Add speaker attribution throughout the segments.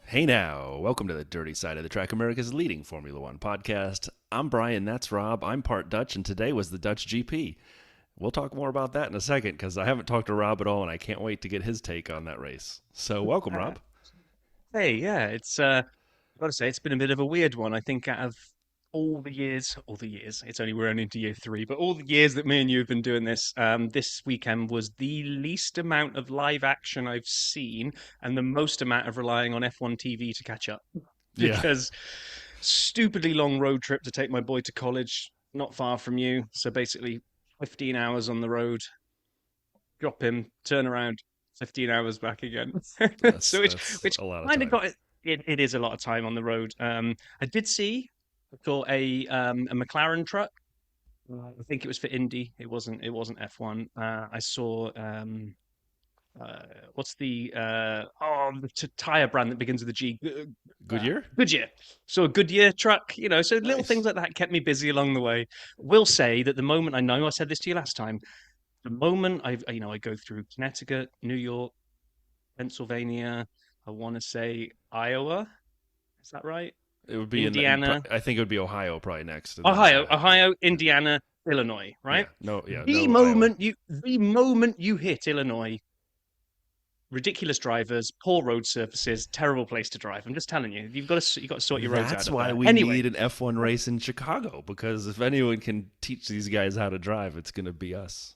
Speaker 1: Hey now, welcome to the Dirty Side of the Track, America's leading Formula One podcast. I'm Brian, that's Rob. I'm part Dutch, and today was the Dutch GP. We'll talk more about that in a second because I haven't talked to Rob at all, and I can't wait to get his take on that race. So, welcome,
Speaker 2: Uh,
Speaker 1: Rob.
Speaker 2: hey, yeah, I've got to say it's been a bit of a weird one. I think out of all the years, it's only we're only into year three, but all the years that me and you have been doing this, this weekend was the least amount of live action I've seen and the most amount of relying on F1 TV to catch up.
Speaker 1: Yeah,
Speaker 2: Because stupidly long road trip to take my boy to college, not far from you. So basically 15 hours on the road, drop him, turn around, 15 hours back again.
Speaker 1: that's
Speaker 2: so which
Speaker 1: that's
Speaker 2: which
Speaker 1: a lot of
Speaker 2: kind of
Speaker 1: time.
Speaker 2: got it is a lot of time on the road. I did see I saw a McLaren truck. I think it was for Indy. It wasn't F1. I saw uh, what's the tire brand that begins with a G?
Speaker 1: Goodyear?
Speaker 2: Goodyear. So a Goodyear truck, so little things
Speaker 1: Nice.
Speaker 2: like that kept me busy along the way. Will say that the moment I know I said this to you last time, the moment I go through Connecticut, New York, Pennsylvania, I want to say Iowa. Is that right?
Speaker 1: It would be
Speaker 2: Indiana,
Speaker 1: I think it would be Ohio probably next, and then
Speaker 2: Ohio, Indiana, Illinois,
Speaker 1: yeah,
Speaker 2: right?
Speaker 1: no, yeah,
Speaker 2: The
Speaker 1: no Iowa.
Speaker 2: moment you the moment you hit Illinois, ridiculous drivers, poor road surfaces, terrible place to drive. I'm just telling you, you've got to sort your roads out
Speaker 1: That's
Speaker 2: up
Speaker 1: why
Speaker 2: there.
Speaker 1: we
Speaker 2: Anyway,
Speaker 1: need an F1 race in Chicago because if anyone can teach these guys how to drive, it's going to be us.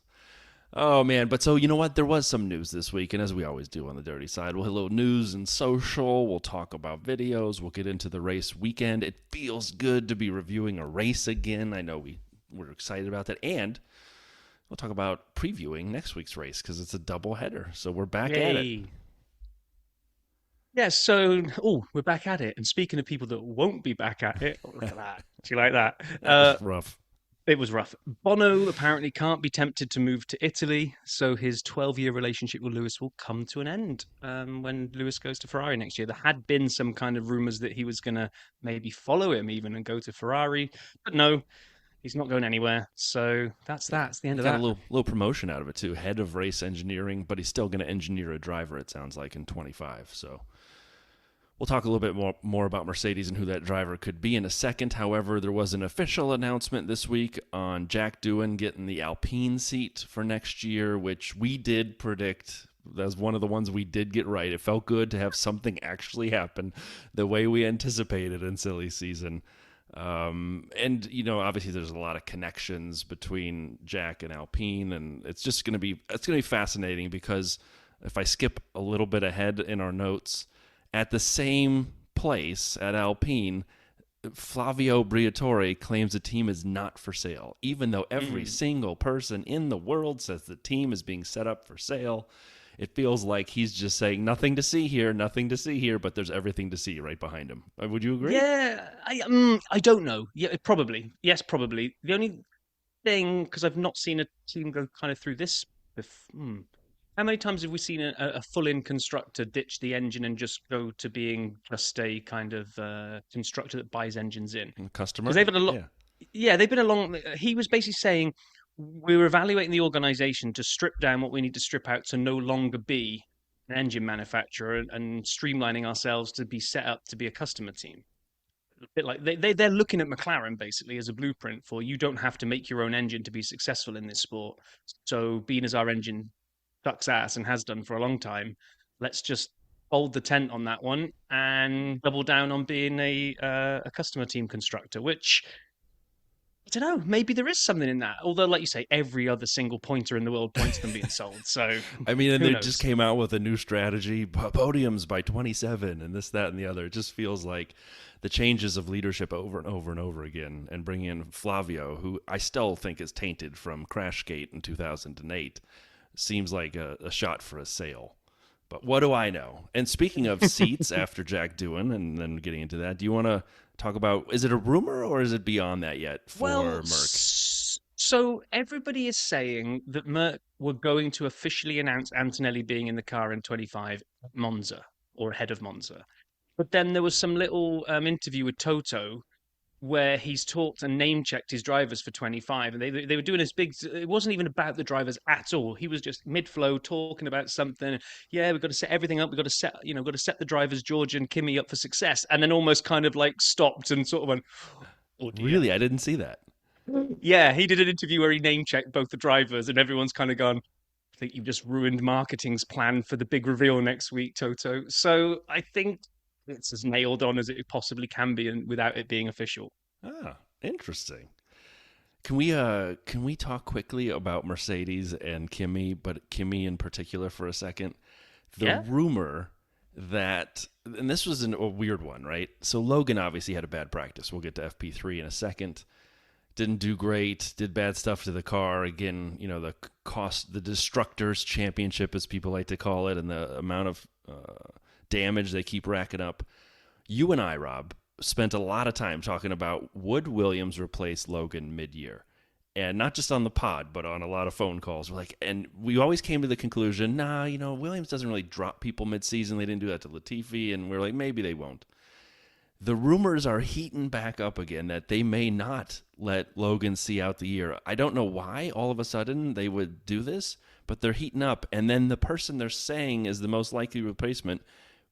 Speaker 1: Oh man, but so you know what? There was some news this week, and as we always do on the dirty side, we'll hit a little news and social. We'll talk about videos. We'll get into the race weekend. It feels good to be reviewing a race again. I know we're excited about that, and we'll talk about previewing next week's race because it's a double header. So we're back at it.
Speaker 2: yay. Yeah, so we're back at it. And speaking of people that won't be back at it, look at that. Do you like that?
Speaker 1: That was rough.
Speaker 2: It was rough. Bono apparently can't be tempted to move to Italy, so his 12-year relationship with Lewis will come to an end when Lewis goes to Ferrari next year. There had been some kind of rumors that he was going to maybe follow him even and go to Ferrari, but no, he's not going anywhere. So that's
Speaker 1: Yeah,
Speaker 2: that. It's the
Speaker 1: he
Speaker 2: end of
Speaker 1: got a
Speaker 2: that.
Speaker 1: little promotion out of it too, head of race engineering, but he's still going to engineer a driver. It sounds like in 25. So we'll talk a little bit more about Mercedes and who that driver could be in a second. However, there was an official announcement this week on Jack Doohan getting the Alpine seat for next year, which we did predict. That was one of the ones we did get right. It felt good to have something actually happen the way we anticipated in silly season. And obviously there's a lot of connections between Jack and Alpine, and it's gonna be fascinating because if I skip a little bit ahead in our notes, at the same place at Alpine, Flavio Briatore claims the team is not for sale, even though every
Speaker 2: Mm.
Speaker 1: single person in the world says the team is being set up for sale. It feels like he's just saying nothing to see here, nothing to see here, but there's everything to see right behind him. Would you agree?
Speaker 2: Yeah, I don't know. Yeah, probably. Yes, probably. The only thing, because I've not seen a team go kind of through this. How many times have we seen a full-in constructor ditch the engine and just go to being just a kind of constructor that buys engines in? Because
Speaker 1: Customer?
Speaker 2: they've had a lot.
Speaker 1: Yeah.
Speaker 2: Yeah, they've been along. He was basically saying we're evaluating the organization to strip down what we need to strip out to no longer be an engine manufacturer and streamlining ourselves to be set up to be a customer team. A bit like they're looking at McLaren basically as a blueprint for you don't have to make your own engine to be successful in this sport. So being as our engine sucks ass and has done for a long time, let's just fold the tent on that one and double down on being a customer team constructor, which I don't know. Maybe there is something in that. Although, like you say, every other single pointer in the world points to them being sold. So
Speaker 1: I mean, and
Speaker 2: who
Speaker 1: they just
Speaker 2: knows?
Speaker 1: came out with a new strategy, podiums by 27, and this, that, and the other. It just feels like the changes of leadership over and over and over again, and bringing in Flavio, who I still think is tainted from Crashgate in 2008, seems like a shot for a sale. But what do I know? And speaking of seats, after Jack Doohan, and then getting into that, do you want to talk about, is it a rumor or is it beyond that yet
Speaker 2: Well,
Speaker 1: for Merck?
Speaker 2: so everybody is saying that Merck were going to officially announce Antonelli being in the car in 25 at Monza or ahead of Monza. But then there was some little interview with Toto where he's talked and name checked his drivers for 25, and they were doing this big. It wasn't even about the drivers at all. He was just mid flow talking about something. Yeah, we've got to set everything up. We've got to set, got to set the drivers George and Kimmy up for success, and then almost kind of like stopped and sort of went, "Oh dear."
Speaker 1: Really, I didn't see that.
Speaker 2: Yeah, he did an interview where he name checked both the drivers, and everyone's kind of gone, I think you've just ruined marketing's plan for the big reveal next week, Toto. So I think it's as nailed on as it possibly can be, and without it being official.
Speaker 1: Ah, interesting. Can we talk quickly about Mercedes and Kimi, but Kimi in particular for a second? The
Speaker 2: Yeah.
Speaker 1: rumor that, and this was a weird one, right? So Logan obviously had a bad practice. We'll get to FP3 in a second. Didn't do great, did bad stuff to the car. Again, the cost, the Destructors Championship, as people like to call it, and the amount of damage they keep racking up. You and I, Rob, spent a lot of time talking about would Williams replace Logan mid-year? And not just on the pod, but on a lot of phone calls. We're like, and we always came to the conclusion, nah, Williams doesn't really drop people mid-season. They didn't do that to Latifi, and we're like, maybe they won't. The rumors are heating back up again that they may not let Logan see out the year. I don't know why all of a sudden they would do this, but they're heating up. And then the person they're saying is the most likely replacement,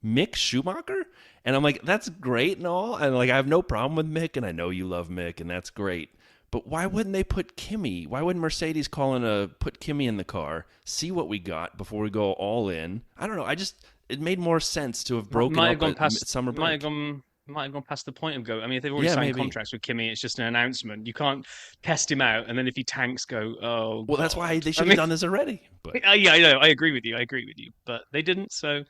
Speaker 1: Mick Schumacher? And I'm like, that's great and all. And like, I have no problem with Mick, and I know you love Mick, and that's great. But why wouldn't they put Kimi? Why wouldn't Mercedes put Kimi in the car, see what we got before we go all in? I don't know. It made more sense to have broken up at summer break.
Speaker 2: Might have gone past the point of go. I mean, if they've already signed
Speaker 1: maybe
Speaker 2: contracts with Kimi, it's just an announcement. You can't test him out, and then if he tanks, go, oh.
Speaker 1: Well, that's why they should have done this already. But
Speaker 2: yeah, I know. I agree with you. But they didn't. So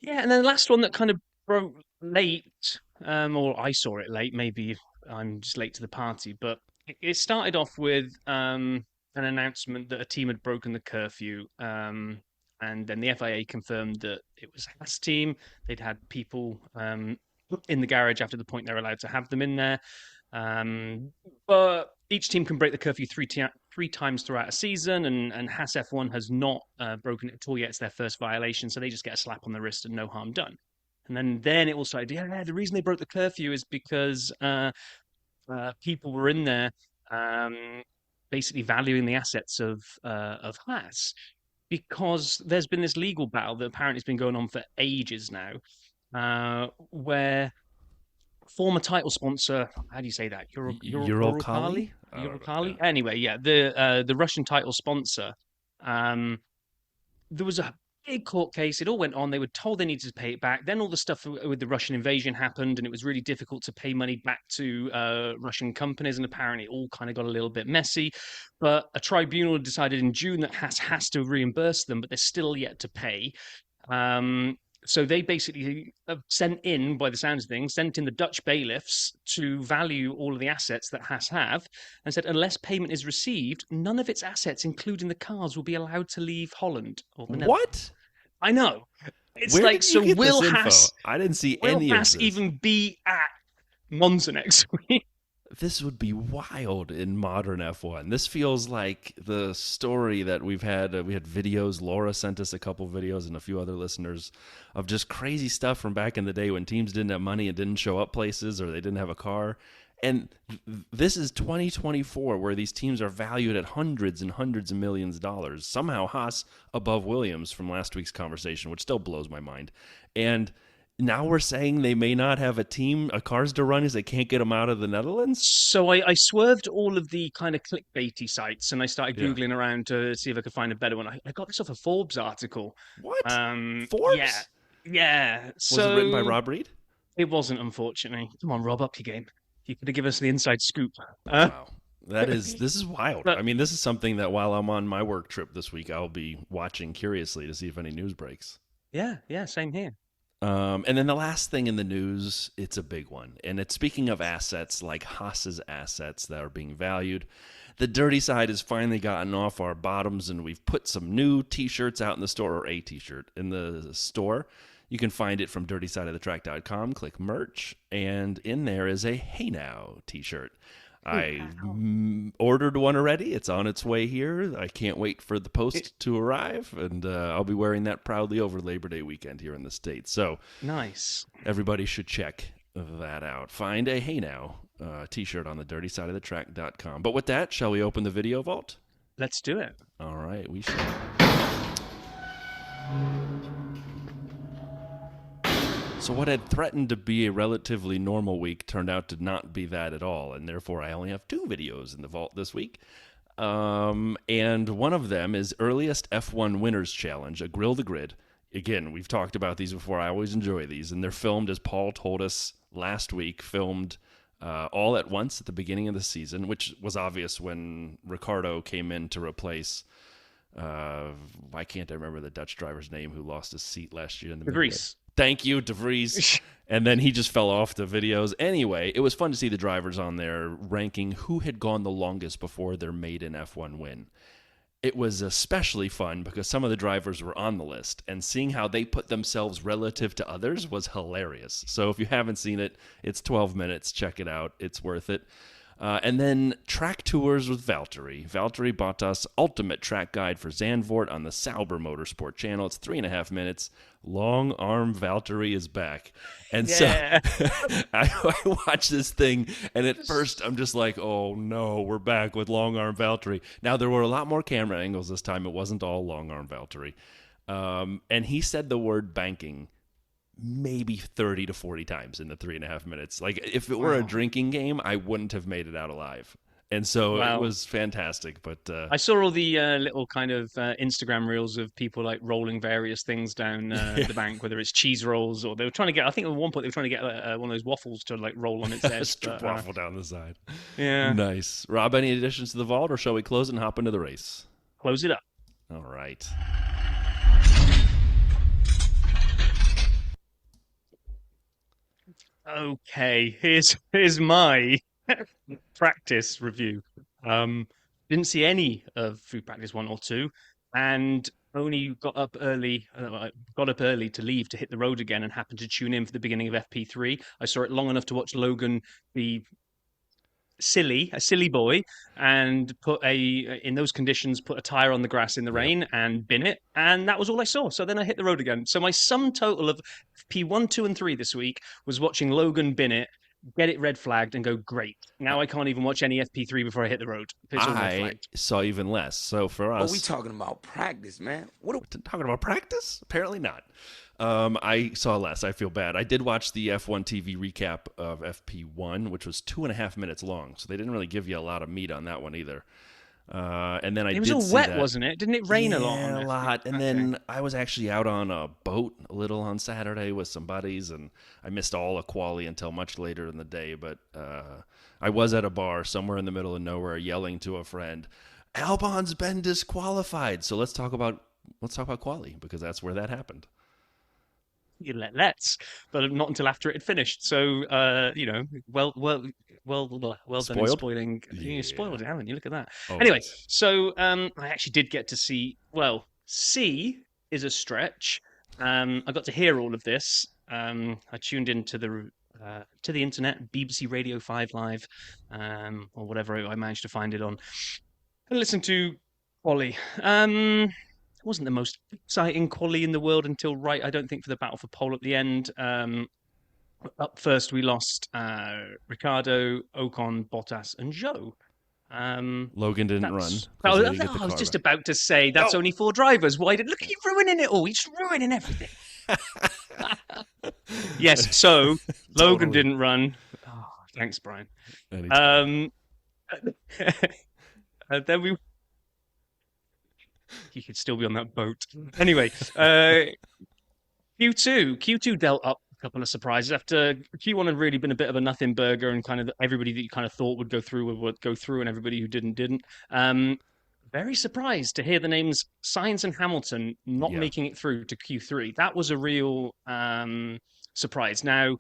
Speaker 2: yeah, and then the last one that kind of broke late, or I saw it late. Maybe I'm just late to the party, but it started off with an announcement that a team had broken the curfew. And then the FIA confirmed that it was Haas team. They'd had people in the garage after the point they're allowed to have them in there. But each team can break the curfew three times throughout a season, and Haas F1 has not broken it at all yet. It's their first violation, so they just get a slap on the wrist and no harm done. And then it all started, the reason they broke the curfew is because people were in there basically valuing the assets of Haas. Because there's been this legal battle that apparently has been going on for ages now, where former title sponsor, how do you say that?
Speaker 1: Uralkali?
Speaker 2: Uralkali? Anyway, yeah, the Russian title sponsor, there was a big court case. It all went on. They were told they needed to pay it back. Then all the stuff with the Russian invasion happened, and it was really difficult to pay money back to Russian companies. And apparently, it all kind of got a little bit messy. But a tribunal decided in June that has to reimburse them, but they're still yet to pay. So they basically sent in, by the sounds of things, sent in the Dutch bailiffs to value all of the assets that Haas have, and said unless payment is received, none of its assets, including the cars, will be allowed to leave Holland or the Netherlands.
Speaker 1: What?
Speaker 2: I know. It's
Speaker 1: Where
Speaker 2: like,
Speaker 1: did you
Speaker 2: so
Speaker 1: get
Speaker 2: will
Speaker 1: this info?
Speaker 2: Haas?
Speaker 1: I didn't see
Speaker 2: Will
Speaker 1: any
Speaker 2: Haas
Speaker 1: of this.
Speaker 2: even be at Monza next week?
Speaker 1: This would be wild in modern F1. This feels like the story that we've had. We had videos. Laura sent us a couple videos and a few other listeners of just crazy stuff from back in the day when teams didn't have money and didn't show up places or they didn't have a car. And this is 2024 where these teams are valued at hundreds and hundreds of millions of dollars. Somehow Haas above Williams from last week's conversation, which still blows my mind. And now we're saying they may not have a cars to run because they can't get them out of the Netherlands?
Speaker 2: So I swerved all of the kind of clickbaity sites and I started Googling around to see if I could find a better one. I got this off a Forbes article.
Speaker 1: What? Forbes?
Speaker 2: Yeah.
Speaker 1: Was it written by Rob Reed?
Speaker 2: It wasn't, unfortunately. Come on, Rob, up your game. You could have given us the inside scoop.
Speaker 1: Wow. This is wild. I mean, this is something that while I'm on my work trip this week, I'll be watching curiously to see if any news breaks.
Speaker 2: Yeah, same here.
Speaker 1: And then the last thing in the news, it's a big one. And it's speaking of assets, like Haas's assets that are being valued. The dirty side has finally gotten off our bottoms, and we've put some new T-shirts out in the store, or a T-shirt in the store. You can find it from dirtysideofthetrack.com. Click merch, and in there is a Hey Now T-shirt. I ordered one already. It's on its way here. I can't wait for the post to arrive, and I'll be wearing that proudly over Labor Day weekend here in the States. So
Speaker 2: nice.
Speaker 1: Everybody should check that out. Find a Hey Now t-shirt on the dirtysideofthetrack.com. But with that, shall we open the video vault?
Speaker 2: Let's do it.
Speaker 1: All right, we shall. So what had threatened to be a relatively normal week turned out to not be that at all, and therefore I only have 2 videos in the vault this week. And one of them is Earliest F1 Winners Challenge, a Grill the Grid. Again, we've talked about these before. I always enjoy these, and they're filmed, as Paul told us last week, filmed all at once at the beginning of the season, which was obvious when Ricardo came in to replace why can't I remember the Dutch driver's name who lost his seat last year in the
Speaker 2: De Vries.
Speaker 1: Thank you, De Vries. And then he just fell off the videos. Anyway, it was fun to see the drivers on there ranking who had gone the longest before their maiden F1 win. It was especially fun because some of the drivers were on the list, and seeing how they put themselves relative to others was hilarious. So if you haven't seen it, it's 12 minutes. Check it out. It's worth it. And then track tours with Valtteri. Valtteri Bottas' ultimate track guide for Zandvoort on the Sauber Motorsport channel. It's 3.5 minutes. Long arm Valtteri is back. And so I watch this thing, and at first I'm just like, oh no, we're back with long arm Valtteri. Now there were a lot more camera angles this time. It wasn't all long arm Valtteri. And he said the word banking maybe 30 to 40 times in the 3.5 minutes. Like, if it were a drinking game, I wouldn't have made it out alive. And so it was fantastic. But
Speaker 2: I saw all the little kind of Instagram reels of people like rolling various things down the bank, whether it's cheese rolls or they were trying to get, I think at one point they were trying to get one of those waffles to like roll on its edge.
Speaker 1: Waffle down the side.
Speaker 2: Yeah.
Speaker 1: Nice. Rob, any additions to the vault, or shall we close and hop into the race?
Speaker 2: Close it up.
Speaker 1: All right.
Speaker 2: Okay, here's my practice review. Didn't see any of Food Practice 1 or 2, and only got up early to leave to hit the road again, and happened to tune in for the beginning of FP3. I saw it long enough to watch Logan be a silly boy, and in those conditions put a tire on the grass in the rain and bin it, and that was all I saw. So then I hit the road again. So my sum total of P1, 2, and 3 this week was watching Logan bin it, get it red flagged, and go, great. Now I can't even watch any FP3 before I hit the road. It's all red flagged.
Speaker 1: Saw even less. So for us,
Speaker 3: we talking about practice, man.
Speaker 1: What are we talking about? Practice? Apparently not. I saw less. I feel bad. I did watch the F1 TV recap of FP1, which was 2.5 minutes long, so they didn't really give you a lot of meat on that one either. And then
Speaker 2: it was all wet, wasn't it? Didn't it rain a lot?
Speaker 1: Yeah, a lot. And then I was actually out on a boat a little on Saturday with some buddies, and I missed all of qualy until much later in the day. But I was at a bar somewhere in the middle of nowhere, yelling to a friend, "Albon's been disqualified." So let's talk about qualy, because that's where that happened.
Speaker 2: But not until after it had finished. So well done in spoiling.
Speaker 1: Yeah.
Speaker 2: You spoiled it, haven't you? Look at that.
Speaker 1: Oh,
Speaker 2: anyway,
Speaker 1: yes.
Speaker 2: so I actually did get to see. Well, see is a stretch. I got to hear all of this. I tuned into the internet, BBC Radio 5 Live, or whatever I managed to find it on, and listened to qualy. It wasn't the most exciting qualy in the world until I don't think, for the battle for pole at the end. Up first, we lost Ricardo, Ocon, Bottas, and Zhou.
Speaker 1: Logan didn't run.
Speaker 2: I was just about to say that's only 4 drivers. Why look at you ruining it all? You're just ruining everything. Yes, so Logan didn't run. Oh, thanks, Brian. Then he could still be on that boat. Anyway, Q2 dealt up a couple of surprises. After Q1 had really been a bit of a nothing burger, and kind of everybody that you kind of thought would go through would go through, and everybody who didn't. Very surprised to hear the names Sainz and Hamilton not making it through to Q3. That was a real surprise. Now,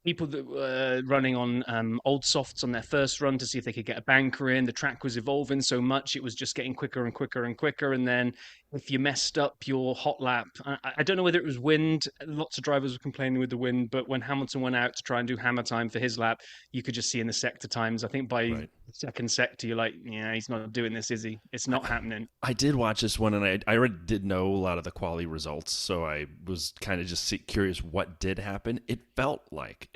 Speaker 2: people that were running on old softs on their first run to see if they could get a banker in. The track was evolving so much, it was just getting quicker and quicker and quicker. And then if you messed up your hot lap, I don't know whether it was wind. Lots of drivers were complaining with the wind, but when Hamilton went out to try and do hammer time for his lap, you could just see in the sector times. I think by the
Speaker 1: Right.
Speaker 2: second sector, you're like, yeah, he's not doing this, is he? It's not happening.
Speaker 1: I did watch this one, and I already did know a lot of the quality results, so I was kind of just curious what did happen. It felt like,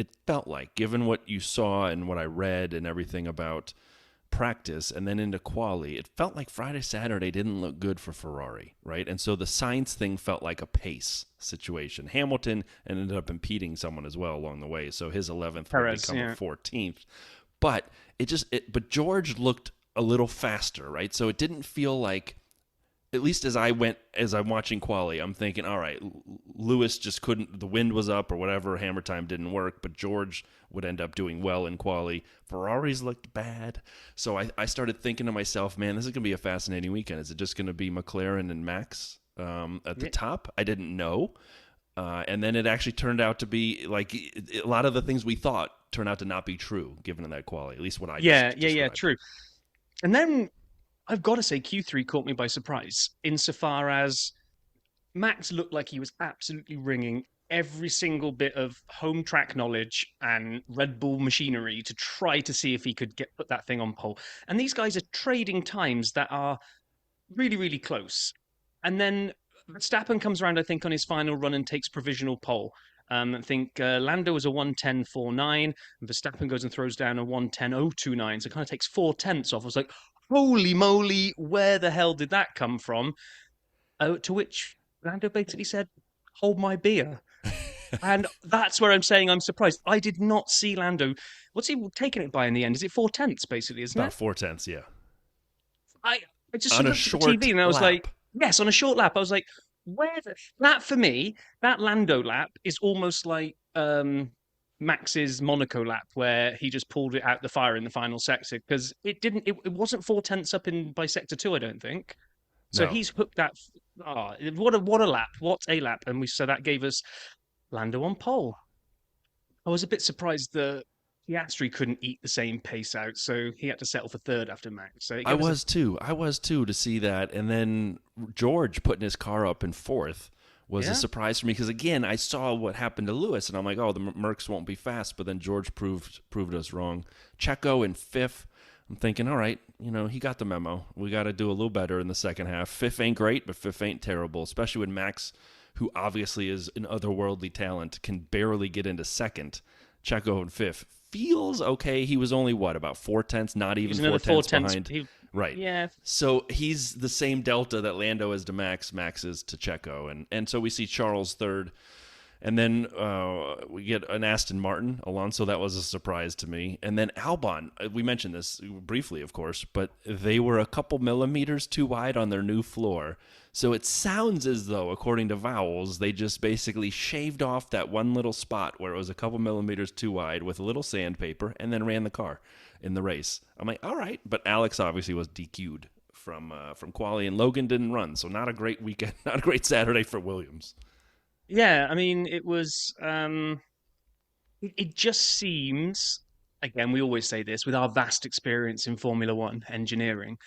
Speaker 1: given what you saw and what I read and everything about practice and then into quali, it felt like Friday, Saturday didn't look good for Ferrari, right? And so the Sainz thing felt like a pace situation. Hamilton ended up impeding someone as well along the way, so his 11th would become a 14th. But but George looked a little faster, right? So it didn't feel like, at least as I'm watching quali, I'm thinking, all right, Lewis just couldn't, the wind was up or whatever, hammer time didn't work, but George would end up doing well in quali. Ferraris looked bad. So I started thinking to myself, man, this is going to be a fascinating weekend. Is it just going to be McLaren and Max at the top? I didn't know. And then it actually turned out to be like a lot of the things we thought turned out to not be true, given that quali, at least what I described.
Speaker 2: True. And then I've got to say, Q3 caught me by surprise insofar as Max looked like he was absolutely ringing every single bit of home track knowledge and Red Bull machinery to try to see if he could put that thing on pole. And these guys are trading times that are really, really close. And then Verstappen comes around, I think, on his final run and takes provisional pole. I think Lando was a 1:10.49, and Verstappen goes and throws down a 1:10.029, so it kind of takes 4/10 off. I was like, holy moly, where the hell did that come from? To which Lando basically said, hold my beer. And that's where I'm saying I'm surprised. I did not see Lando. What's he taking it by in the end? Is it 4/10, basically, isn't
Speaker 1: About
Speaker 2: it?
Speaker 1: 4/10, yeah.
Speaker 2: I just
Speaker 1: On a
Speaker 2: looked at
Speaker 1: short
Speaker 2: the TV and I was
Speaker 1: lap.
Speaker 2: like, yes, on a short lap. I was like, that for me, that Lando lap is almost like Max's Monaco lap where he just pulled it out the fire in the final sector, because it wasn't 4/10 up by sector 2, I don't think. So
Speaker 1: No.
Speaker 2: he's hooked that. What a lap! What a lap! And so that gave us Lando on pole. I was a bit surprised that Piastri couldn't eat the same pace out, so he had to settle for third after Max. So
Speaker 1: I was too to see that. And then George putting his car up in fourth was a surprise for me, because again, I saw what happened to Lewis and I'm like, oh, the Mercs won't be fast, but then George proved us wrong. Checo in fifth. I'm thinking, all right, he got the memo. We got to do a little better in the second half. Fifth ain't great, but fifth ain't terrible, especially when Max, who obviously is an otherworldly talent, can barely get into second. Checo in fifth feels okay. He was only, about 4/10, not even 4/10 behind. Right.
Speaker 2: Yeah.
Speaker 1: So he's the same delta that Lando is to Max is to Checo. And so we see Charles third. And then we get an Aston Martin, Alonso. That was a surprise to me. And then Albon, we mentioned this briefly, of course, but they were a couple millimeters too wide on their new floor. So it sounds as though, according to Vowles, they just basically shaved off that one little spot where it was a couple millimeters too wide with a little sandpaper and then ran the car in the race. I'm like, all right. But Alex obviously was DQ'd from quali, and Logan didn't run. So not a great weekend, not a great Saturday for Williams.
Speaker 2: Yeah, I mean, it was. It just seems, again, we always say this with our vast experience in Formula One engineering,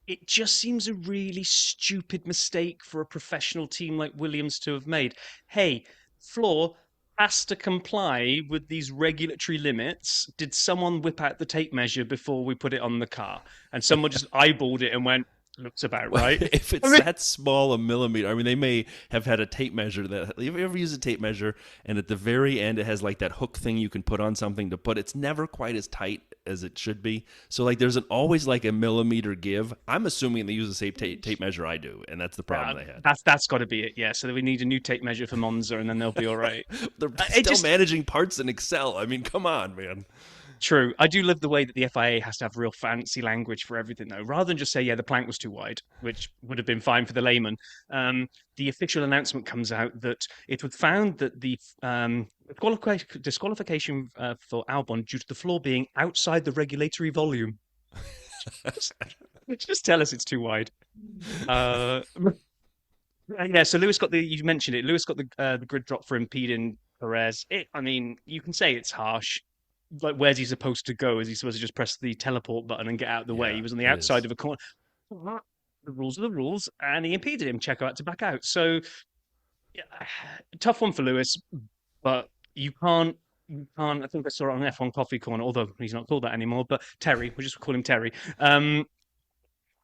Speaker 2: it just seems a really stupid mistake for a professional team like Williams to have made. Hey, floor has to comply with these regulatory limits. Did someone whip out the tape measure before we put it on the car? And someone just eyeballed it and went, looks about right.
Speaker 1: If it's that small, a millimeter, they may have had a tape measure that. Have you ever used a tape measure and at the very end it has like that hook thing you can put on something to put? It's never quite as tight as it should be. So like there's always like a millimeter give. I'm assuming they use the same tape measure I do, and that's the problem they had.
Speaker 2: That's got to be it. Yeah. So we need a new tape measure for Monza, and then they'll be all right.
Speaker 1: They're still managing parts in Excel. Come on, man.
Speaker 2: True. I do love the way that the FIA has to have real fancy language for everything, though. Rather than just say, yeah, the plank was too wide, which would have been fine for the layman, the official announcement comes out that it was found that the disqualification for Albon due to the floor being outside the regulatory volume. Just tell us it's too wide. Yeah, so Lewis got you mentioned it, Lewis got the grid drop for impeding Perez. You can say it's harsh. Like, where's he supposed to go? Is he supposed to just press the teleport button and get out of the way? He was on the outside of a corner. the rules are the rules, and he impeded him. Checo had to back out. So, yeah, tough one for Lewis, but you can't. You can't. I think I saw it on F1 Coffee Corner, although he's not called that anymore. But Terry, we'll just call him Terry.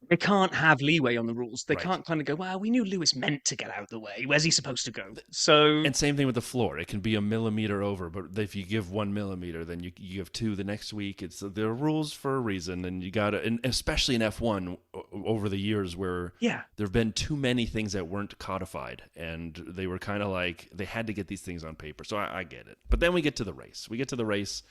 Speaker 2: They can't have leeway on the rules. They
Speaker 1: Right.
Speaker 2: can't kind of go, well, we knew Lewis meant to get out of the way. Where's he supposed to go? So,
Speaker 1: And same thing with the floor. It can be a millimeter over, but if you give 1 millimeter, then you give 2 the next week. There are rules for a reason, and you got to, and especially in F1 over the years where
Speaker 2: yeah.
Speaker 1: there have been too many things that weren't codified, and they were kind of like they had to get these things on paper. So I get it. But then we get to the race.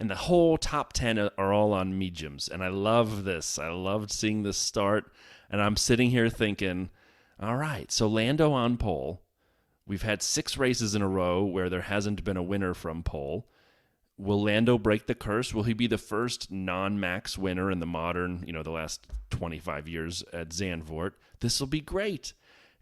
Speaker 1: And the whole top 10 are all on mediums, and I love this. I loved seeing this start, and I'm sitting here thinking, all right, so Lando on pole. We've had 6 races in a row where there hasn't been a winner from pole. Will Lando break the curse? Will he be the first non-Max winner in the modern, the last 25 years at Zandvoort? This will be great.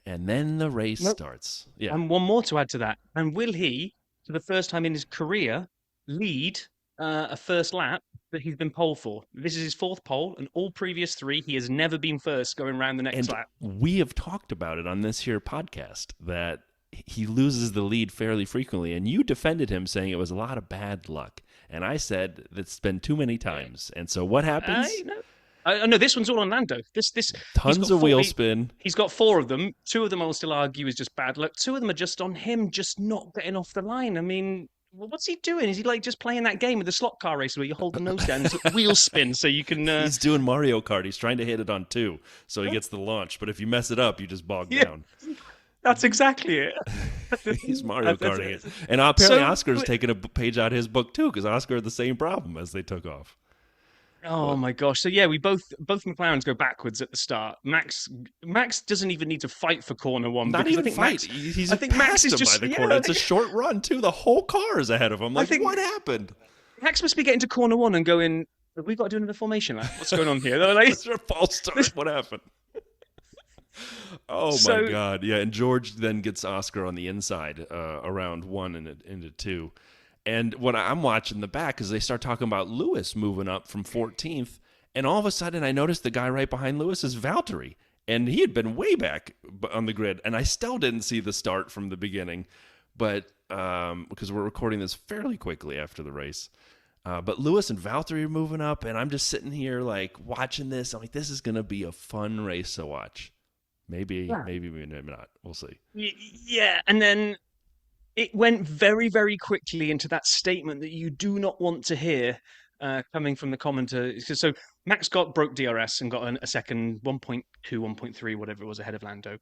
Speaker 1: And then the race starts. Yeah.
Speaker 2: And one more to add to that. And will he, for the first time in his career, lead a first lap that he's been pole for? This is his 4th pole, and all previous 3, he has never been first going around the next lap.
Speaker 1: We have talked about it on this here podcast that he loses the lead fairly frequently, and you defended him saying it was a lot of bad luck. And I said that's been too many times. And so what happens?
Speaker 2: No, this one's all on Lando. This
Speaker 1: tons of wheel spin.
Speaker 2: He's got 4 of them. 2 of them I'll still argue is just bad luck. 2 of them are just on him, just not getting off the line. I mean, what's he doing? Is he like just playing that game with the slot car race where you hold the nose down and wheel spin so you can...
Speaker 1: He's doing Mario Kart. He's trying to hit it on 2, so he gets the launch. But if you mess it up, you just bog down.
Speaker 2: That's exactly it.
Speaker 1: He's Mario Karting it. And apparently Oscar's taking a page out of his book too, because Oscar had the same problem as they took off.
Speaker 2: Oh my gosh! So yeah, we both McLarens go backwards at the start. Max doesn't even need to fight for corner 1.
Speaker 1: Not even fight. I think Max is just by the corner. It's a short run too. The whole car is ahead of him. Like, what happened?
Speaker 2: Max must be getting to corner 1 and going, have we got to do another formation lap? What's going on here? They're like,
Speaker 1: it's a false start. What happened? Oh my God! Yeah, and George then gets Oscar on the inside around 1 and into 2. And when I'm watching the back, because they start talking about Lewis moving up from 14th, and all of a sudden I noticed the guy right behind Lewis is Valtteri, and he had been way back on the grid, and I still didn't see the start from the beginning, but because we're recording this fairly quickly after the race. But Lewis and Valtteri are moving up, and I'm just sitting here like watching this. I'm like, this is going to be a fun race to watch. Maybe not. We'll see.
Speaker 2: Yeah, and then it went very, very quickly into that statement that you do not want to hear coming from the commentator. So Max broke DRS and got a second 1.2, 1.3, whatever it was, ahead of Lando.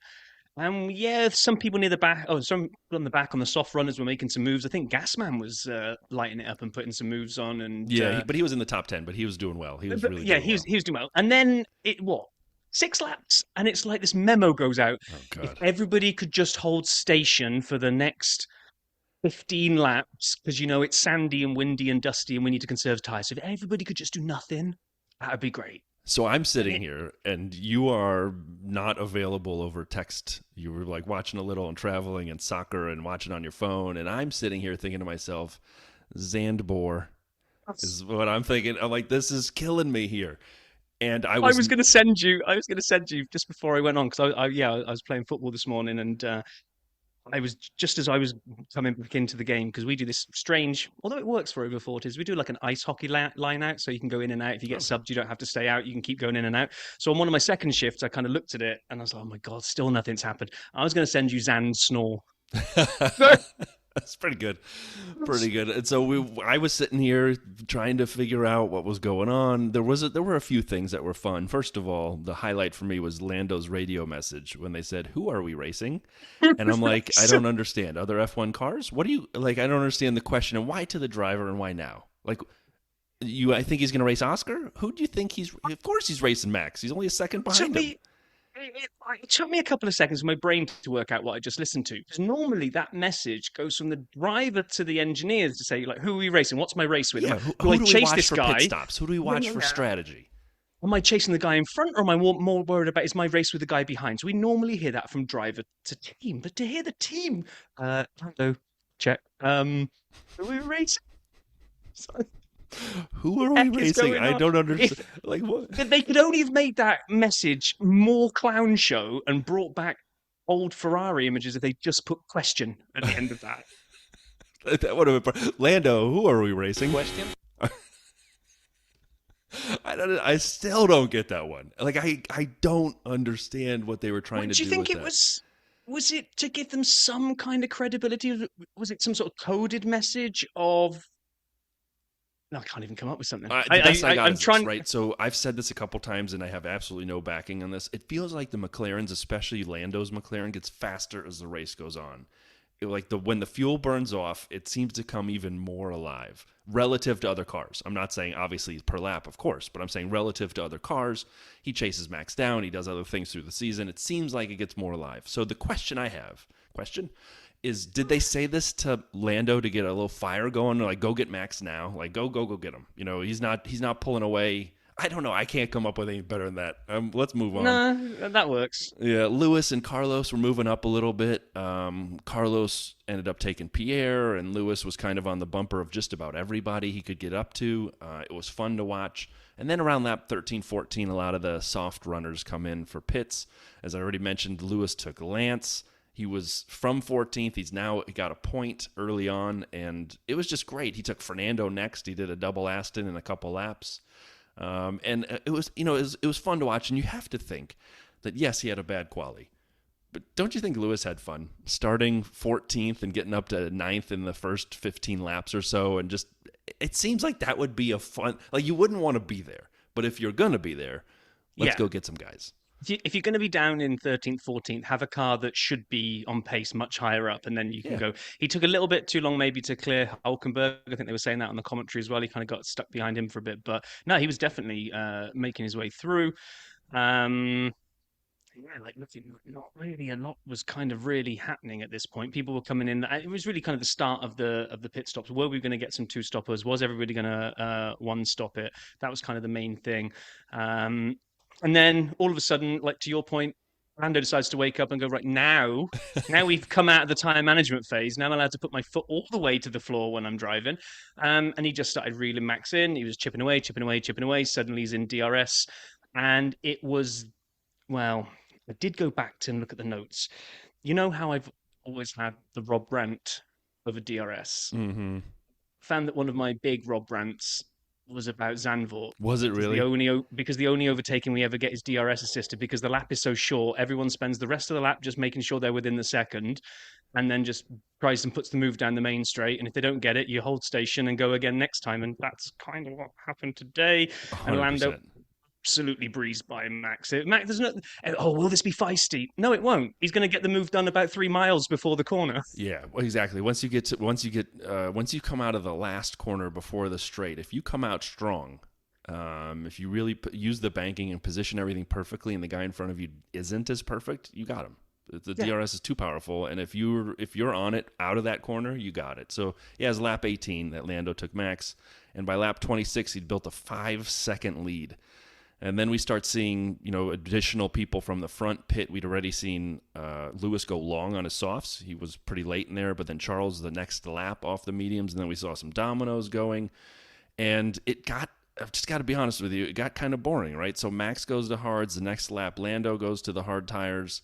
Speaker 2: Yeah, some people near the back, some people on the back on the soft runners were making some moves. I think Gasman was lighting it up and putting some moves on. And
Speaker 1: but he was in the top 10, but he was doing well. He was really
Speaker 2: he was doing well. And then 6 laps, and it's like this memo goes out.
Speaker 1: Oh, God.
Speaker 2: If everybody could just hold station for the next 15 laps, because it's sandy and windy and dusty and we need to conserve tires. So if everybody could just do nothing, that would be great.
Speaker 1: So I'm sitting here, and you are not available over text. You were like watching a little and traveling and soccer and watching on your phone, and I'm sitting here thinking to myself, Zand-Bore is what I'm thinking. I'm like, this is killing me here. And I was
Speaker 2: going to send you just before I went on, because I was playing football this morning, and I was just as I was coming back into the game, because we do this strange, although it works for over 40s, we do like an ice hockey line out, so you can go in and out. If you get subbed, you don't have to stay out. You can keep going in and out. So on one of my second shifts, I kind of looked at it and I was like, oh my God, still nothing's happened. I was going to send you Zand-Snore.
Speaker 1: That's pretty good. Pretty good. And so I was sitting here trying to figure out what was going on. There were a few things that were fun. First of all, the highlight for me was Lando's radio message when they said, "Who are we racing?" And I'm like, I don't understand. Other F1 cars? What do you like? I don't understand the question. And why to the driver and why now? Like, I think he's going to race Oscar? Who do you think of course he's racing Max. He's only a second behind him.
Speaker 2: It took me a couple of seconds for my brain to work out what I just listened to. Because normally that message goes from the driver to the engineers to say, like, who are we racing? What's my race with?
Speaker 1: Yeah,
Speaker 2: who
Speaker 1: do
Speaker 2: I
Speaker 1: we
Speaker 2: chase
Speaker 1: watch
Speaker 2: this
Speaker 1: for
Speaker 2: guy?
Speaker 1: pit stops? Who do we watch for strategy?
Speaker 2: Am I chasing the guy in front, or am I more worried about is my race with the guy behind? So we normally hear that from driver to team. But to hear the team, hello, check. Are we racing?
Speaker 1: Who are we
Speaker 2: Heck is
Speaker 1: racing?
Speaker 2: going
Speaker 1: I
Speaker 2: on?
Speaker 1: don't understand.
Speaker 2: If
Speaker 1: Like what?
Speaker 2: they could only have made that message more clown show and brought back old Ferrari images if they just put question at the end of that.
Speaker 1: That would have been Lando. Who are we racing?
Speaker 2: Question.
Speaker 1: I still don't get that one. Like I don't understand what they were trying
Speaker 2: What
Speaker 1: to
Speaker 2: do you
Speaker 1: do
Speaker 2: think
Speaker 1: with
Speaker 2: it
Speaker 1: that.
Speaker 2: was? Was it to give them some kind of credibility? Was it some sort of coded message of? No, I can't even come up with something.
Speaker 1: The best I got
Speaker 2: I'm
Speaker 1: is this,
Speaker 2: trying.
Speaker 1: right? So I've said this a couple times, and I have absolutely no backing on this. It feels like the McLarens, especially Lando's McLaren, gets faster as the race goes on. When the fuel burns off, it seems to come even more alive relative to other cars. I'm not saying obviously per lap, of course, but I'm saying relative to other cars. He chases Max down. He does other things through the season. It seems like it gets more alive. So the question is, did they say this to Lando to get a little fire going? Like, go get Max now. Like, go get him. He's not pulling away. I don't know. I can't come up with anything better than that. Let's move on.
Speaker 2: No, that works.
Speaker 1: Yeah, Lewis and Carlos were moving up a little bit. Carlos ended up taking Pierre, and Lewis was kind of on the bumper of just about everybody he could get up to. It was fun to watch. And then around lap 13, 14, a lot of the soft runners come in for pits. As I already mentioned, Lewis took Lance. He was from 14th. He got a point early on, and it was just great. He took Fernando next. He did a double Aston in a couple laps. And it was fun to watch, and you have to think that, yes, he had a bad quali. But don't you think Lewis had fun starting 14th and getting up to 9th in the first 15 laps or so? And just, it seems like that would be a fun, like you wouldn't want to be there. But if you're going to be there, let's go get some guys.
Speaker 2: If you're going to be down in 13th, 14th, have a car that should be on pace much higher up, and then you can go. He took a little bit too long maybe to clear Hulkenberg. I think they were saying that on the commentary as well. He kind of got stuck behind him for a bit. But no, he was definitely making his way through. Looking, not really a lot was kind of really happening at this point. People were coming in. It was really kind of the start of the pit stops. Were we going to get some two stoppers? Was everybody going to one stop it? That was kind of the main thing. And then all of a sudden, like to your point, Lando decides to wake up and go, right, now we've come out of the tire management phase. Now I'm allowed to put my foot all the way to the floor when I'm driving. And he just started reeling Max in. He was chipping away. Suddenly he's in DRS. And it was, well, I did go back to look at the notes. You know how I've always had the Rob rant over DRS?
Speaker 1: Mm-hmm.
Speaker 2: Found that one of my big Rob rants was about Zandvoort.
Speaker 1: Was it really?
Speaker 2: Because the only overtaking we ever get is DRS assisted, because the lap is so short. Everyone spends the rest of the lap just making sure they're within the second, and then just tries and puts the move down the main straight. And if they don't get it, you hold station and go again next time. And that's kind of what happened today.
Speaker 1: 100%.
Speaker 2: And Lando absolutely breezed by Max. Max, there's no, oh, will this be feisty? No, it won't. He's going to get the move done about 3 miles before the corner.
Speaker 1: Yeah, well, exactly. Once you come out of the last corner before the straight, if you come out strong, if you really use the banking and position everything perfectly, and the guy in front of you isn't as perfect, you got him. The DRS is too powerful, and if you're on it out of that corner, you got it. So yeah, it was lap 18 that Lando took Max, and by lap 26, he'd built a 5-second lead. And then we start seeing, additional people from the front pit. We'd already seen Lewis go long on his softs. He was pretty late in there, but then Charles the next lap off the mediums, and then we saw some dominoes going. And I've just got to be honest with you, it got kind of boring, right? So Max goes to hards. The next lap, Lando goes to the hard tires.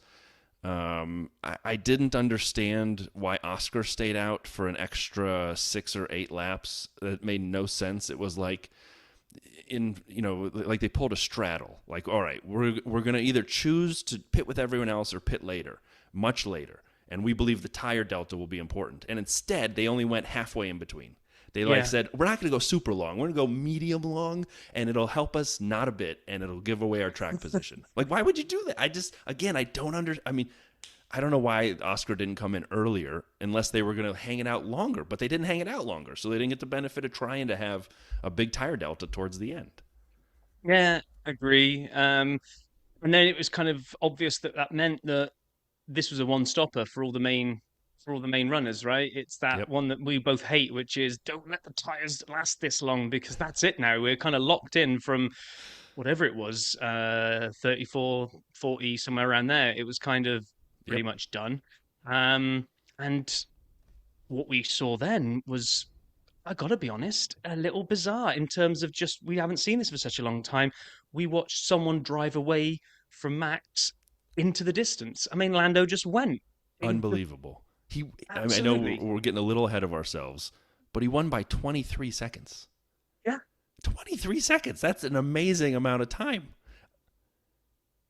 Speaker 1: I didn't understand why Oscar stayed out for an extra 6 or 8 laps. It made no sense. It was like, like they pulled a straddle. Like, all right, we're going to either choose to pit with everyone else or pit later, much later. And we believe the tire delta will be important. And instead, they only went halfway in between. They said, we're not going to go super long. We're going to go medium long, and it'll help us not a bit, and it'll give away our track position. Like, why would you do that? I don't know why Oscar didn't come in earlier unless they were going to hang it out longer, but they didn't hang it out longer, so they didn't get the benefit of trying to have a big tire delta towards the end.
Speaker 2: Yeah, agree. And then it was kind of obvious that meant that this was a one-stopper for all the main runners, right? It's that one that we both hate, which is don't let the tires last this long, because that's it now. We're kind of locked in from whatever it was, 34, 40, somewhere around there. It was kind of pretty much done. And what we saw then was I gotta be honest, a little bizarre in terms of just we haven't seen this for such a long time. We watched someone drive away from Max into the distance. I mean, Lando just went.
Speaker 1: Unbelievable. I mean, I know
Speaker 2: Absolutely.
Speaker 1: we're getting a little ahead of ourselves, but he won by 23 seconds.
Speaker 2: Yeah.
Speaker 1: 23 seconds. That's an amazing amount of time.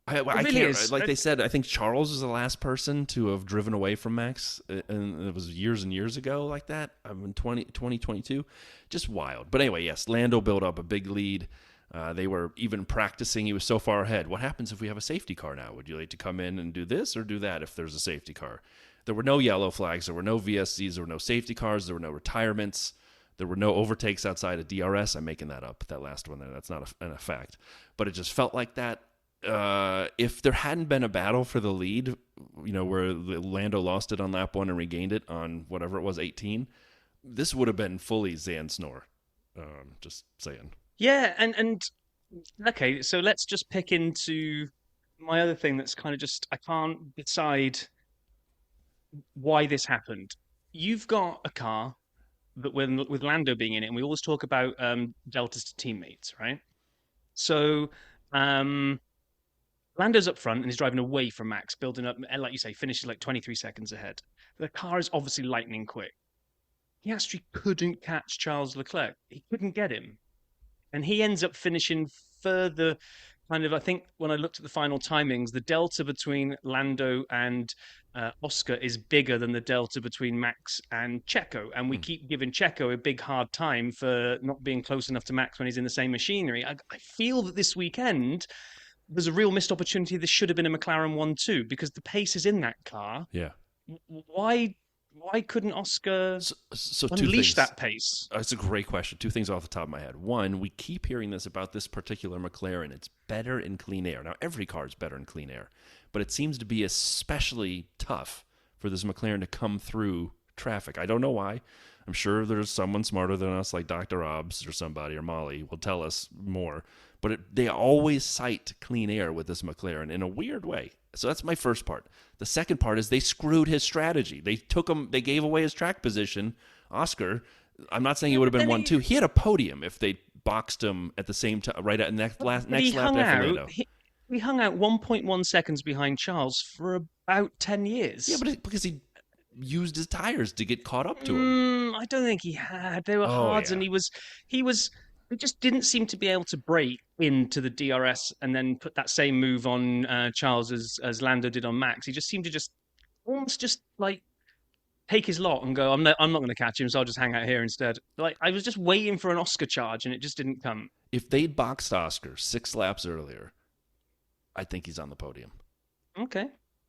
Speaker 1: I
Speaker 2: really
Speaker 1: can't,
Speaker 2: is.
Speaker 1: like they said, I think Charles was the last person to have driven away from Max, and it was years and years ago like that, in 2022. Just wild. But anyway, yes, Lando built up a big lead. They were even practicing. He was so far ahead. What happens if we have a safety car now? Would you like to come in and do this or do that if there's a safety car? There were no yellow flags. There were no VSCs. There were no safety cars. There were no retirements. There were no overtakes outside of DRS. I'm making that up, that last one there. That's not a fact. But it just felt like that. If there hadn't been a battle for the lead, where Lando lost it on lap 1 and regained it on whatever it was, 18, this would have been fully Zand-Roar. Just saying.
Speaker 2: Yeah, and okay, so let's just pick into my other thing that's kind of just I can't decide why this happened. You've got a car that with Lando being in it, and we always talk about deltas to teammates, right? So Lando's up front and he's driving away from Max, building up, and like you say, finishes like 23 seconds ahead. The car is obviously lightning quick. He actually couldn't catch Charles Leclerc. He couldn't get him. And he ends up finishing further. I think when I looked at the final timings, the delta between Lando and Oscar is bigger than the delta between Max and Checo. And we keep giving Checo a big hard time for not being close enough to Max when he's in the same machinery. I feel that this weekend there's a real missed opportunity. This should have been a McLaren 1-2 because the pace is in that car.
Speaker 1: Yeah.
Speaker 2: Why couldn't Oscar
Speaker 1: so
Speaker 2: unleash that pace?
Speaker 1: That's a great question. Two things off the top of my head. One, we keep hearing this about this particular McLaren. It's better in clean air. Now, every car is better in clean air, but it seems to be especially tough for this McLaren to come through traffic. I don't know why. I'm sure there's someone smarter than us, like Dr. Obbs or somebody, or Molly, will tell us more. But they always cite clean air with this McLaren in a weird way. So that's my first part. The second part is they screwed his strategy. They gave away his track position. Oscar, I'm not saying he would have been 1-2. He had a podium if they boxed him at the same time, right at next lap after Lando.
Speaker 2: He hung out 1.1 seconds behind Charles for about 10 years.
Speaker 1: Yeah, but because he used his tires to get caught up to him.
Speaker 2: I don't think he had. They were hards, and he just didn't seem to be able to break into the DRS and then put that same move on Charles as Lando did on Max. He just seemed to almost like take his lot and go, I'm not going to catch him, so I'll just hang out here instead. Like I was just waiting for an Oscar charge, and it just didn't come.
Speaker 1: If they'd boxed Oscar 6 laps earlier, I think he's on the podium.
Speaker 2: Okay.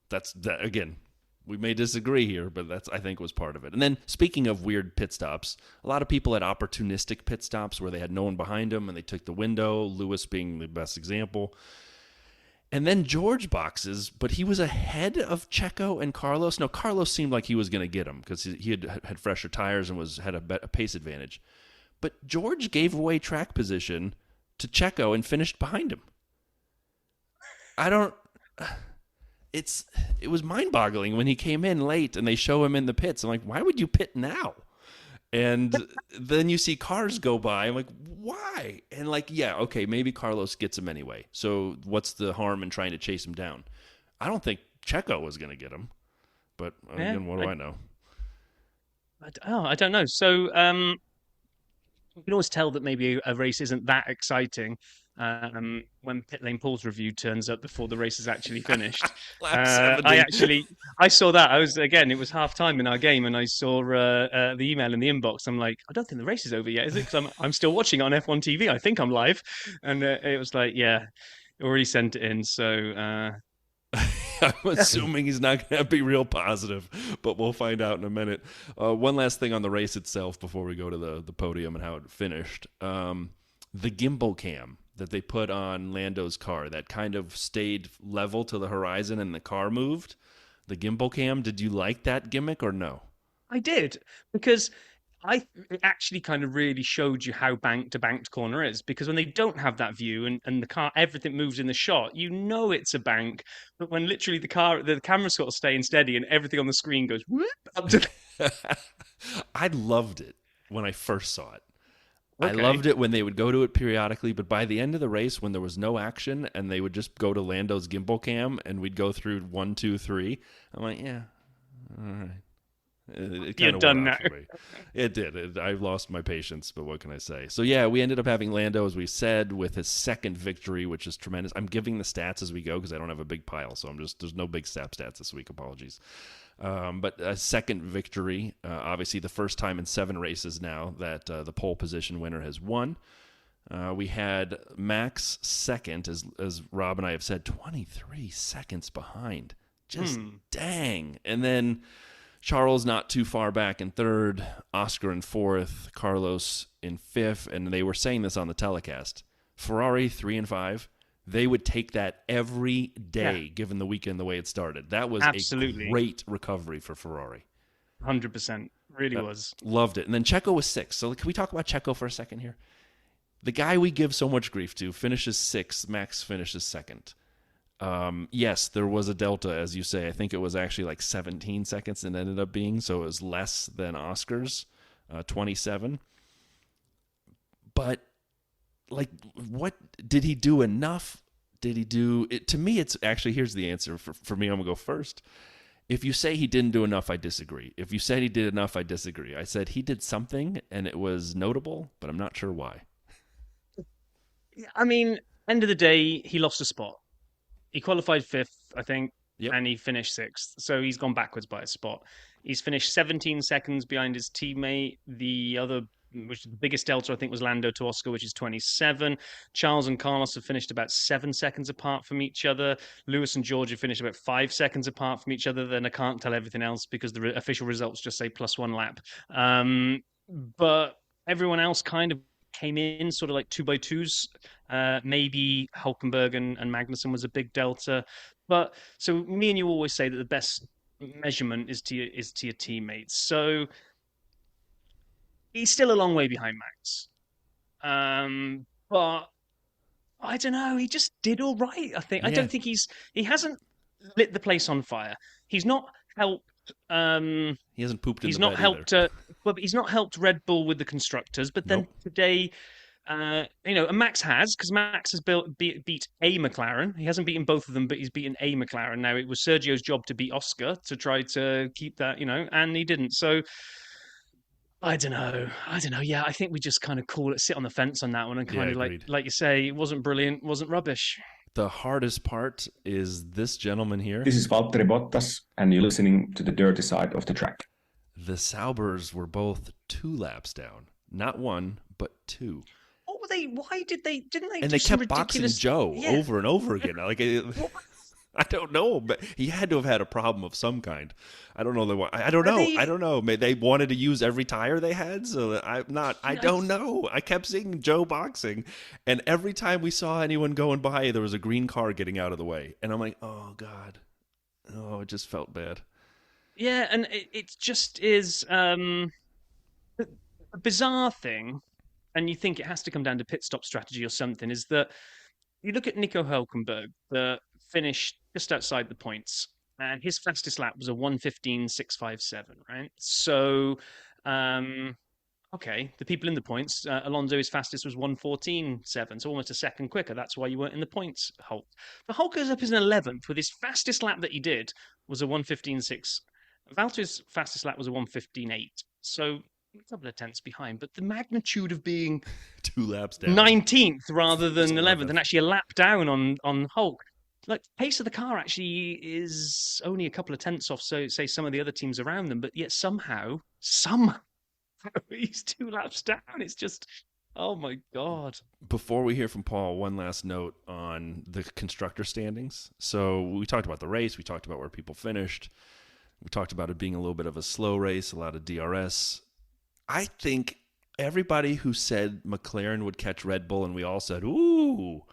Speaker 1: That's that again. We may disagree here, but that's, I think, was part of it. And then, speaking of weird pit stops, a lot of people had opportunistic pit stops where they had no one behind them and they took the window, Lewis being the best example. And then George boxes, but he was ahead of Checo and Carlos. No, Carlos seemed like he was going to get him because he had fresher tires and had a pace advantage. But George gave away track position to Checo and finished behind him. It was mind-boggling when he came in late and they show him in the pits. I'm like, why would you pit now? And then you see cars go by. I'm like, why? And like, yeah, okay, maybe Carlos gets him anyway. So what's the harm in trying to chase him down? I don't think Checo was going to get him. But again, what do I know?
Speaker 2: I don't know. So you can always tell that maybe a race isn't that exciting when Pitlane Paul's review turns up before the race is actually finished. I saw that. It was half time in our game, and I saw the email in the inbox. I'm like, I don't think the race is over yet, is it? Because I'm still watching it on F1 TV. I think I'm live, and it was like, yeah, already sent it in. So
Speaker 1: I'm assuming he's not going to be real positive, but we'll find out in a minute. One last thing on the race itself before we go to the podium and how it finished. The gimbal cam that they put on Lando's car that kind of stayed level to the horizon and the car moved. The gimbal cam, did you like that gimmick or no?
Speaker 2: I did, because it actually kind of really showed you how banked a banked corner is, because when they don't have that view and the car, everything moves in the shot, you know it's a bank. But when literally the camera's sort of staying steady and everything on the screen goes whoop up to
Speaker 1: I loved it. when I first saw it. I
Speaker 2: Okay.
Speaker 1: loved it when they would go to it periodically, but by the end of the race, when there was no action and they would just go to Lando's gimbal cam and we'd go through 1, 2, 3, I'm like, yeah, all right. It
Speaker 2: You're
Speaker 1: kind of
Speaker 2: done
Speaker 1: wore off
Speaker 2: now.
Speaker 1: for me. It did. I lost my patience, but what can I say? So yeah, we ended up having Lando, as we said, with his second victory, which is tremendous. I'm giving the stats as we go because I don't have a big pile, so there's no big stats this week. Apologies. But a second victory, obviously the first time in 7 races now that the pole position winner has won. We had Max second, as Rob and I have said, 23 seconds behind. Just dang. And then Charles not too far back in third, Oscar in fourth, Carlos in fifth, and they were saying this on the telecast. Ferrari 3 and 5. They would take that every day, given the weekend the way it started. That was
Speaker 2: Absolutely.
Speaker 1: a great recovery for Ferrari.
Speaker 2: 100%. Really was.
Speaker 1: Loved it. And then Checo was 6th. So can we talk about Checo for a second here? The guy we give so much grief to finishes 6th. Max finishes 2nd. Yes, there was a delta, as you say. I think it was actually like 17 seconds it ended up being, so it was less than Oscar's 27. But like, what did he do enough? Did he do it? To me, it's actually, here's the answer for me. I'm gonna go first. If you say he didn't do enough, I disagree. If you said he did enough, I disagree. I said he did something and it was notable, but I'm not sure why.
Speaker 2: I mean, end of the day, he lost a spot. He qualified 5th, I think,
Speaker 1: Yep.
Speaker 2: and he finished 6th. So he's gone backwards by a spot. He's finished 17 seconds behind his teammate. The other, which is the biggest delta, I think, was Lando to Oscar, which is 27. Charles and Carlos have finished about 7 seconds apart from each other. Lewis and George have finished about 5 seconds apart from each other. Then I can't tell everything else because the official results just say +1 lap. But everyone else kind of came in sort of like 2 by 2s. Maybe Hulkenberg and Magnussen was a big delta. But so me and you always say that the best measurement is to your teammates. So he's still a long way behind Max. But I don't know. He just did all right. I think. I don't think he hasn't lit the place on fire. He's not helped.
Speaker 1: He hasn't pooped in
Speaker 2: He's
Speaker 1: the
Speaker 2: not
Speaker 1: bed
Speaker 2: helped.
Speaker 1: either.
Speaker 2: Well, he's not helped Red Bull with the constructors. But then today, and Max has, because Max has beat a McLaren. He hasn't beaten both of them, but he's beaten a McLaren. Now it was Sergio's job to beat Oscar to try to keep that, and he didn't. So I don't know. Yeah, I think we just kind of sit on the fence on that one, and kind of like you say, it wasn't brilliant, wasn't rubbish.
Speaker 1: The hardest part is this gentleman here.
Speaker 4: This is Valtteri Bottas, and you're listening to the dirty side of the track.
Speaker 1: The Saubers were both 2 laps down. Not 1, but 2.
Speaker 2: What were they? Why didn't they?
Speaker 1: And they kept boxing Joe over and over again. Like, I don't know, but he had to have had a problem of some kind. I don't know. I don't know. I don't know. They wanted to use every tire they had, so I don't know. I kept seeing Joe boxing, and every time we saw anyone going by, there was a green car getting out of the way, and I'm like, oh God, oh, it just felt bad.
Speaker 2: Yeah, and it just is a bizarre thing, and you think it has to come down to pit stop strategy or something. Is that you look at Nico Hülkenberg, that finished just outside the points, and his fastest lap was a 1:15.657, right? So, okay, the people in the points, Alonso's fastest was 1:14.7, so almost a second quicker. That's why you weren't in the points, Hulk. But Hulk goes up as an 11th with his fastest lap that he did was a 1:15.6. Valtteri's fastest lap was a 1:15.8. So a couple of tenths behind, but the magnitude of being
Speaker 1: 2 laps down,
Speaker 2: 19th rather than 11th, and actually a lap down on Hulk. Like, pace of the car actually is only a couple of tenths off, so say some of the other teams around them, but yet somehow he's 2 laps down. It's just, oh my God.
Speaker 1: Before we hear from Paul, one last note on the constructor standings. So we talked about the race. We talked about where people finished. We talked about it being a little bit of a slow race, a lot of DRS. I think everybody who said McLaren would catch Red Bull and we all said, ooh,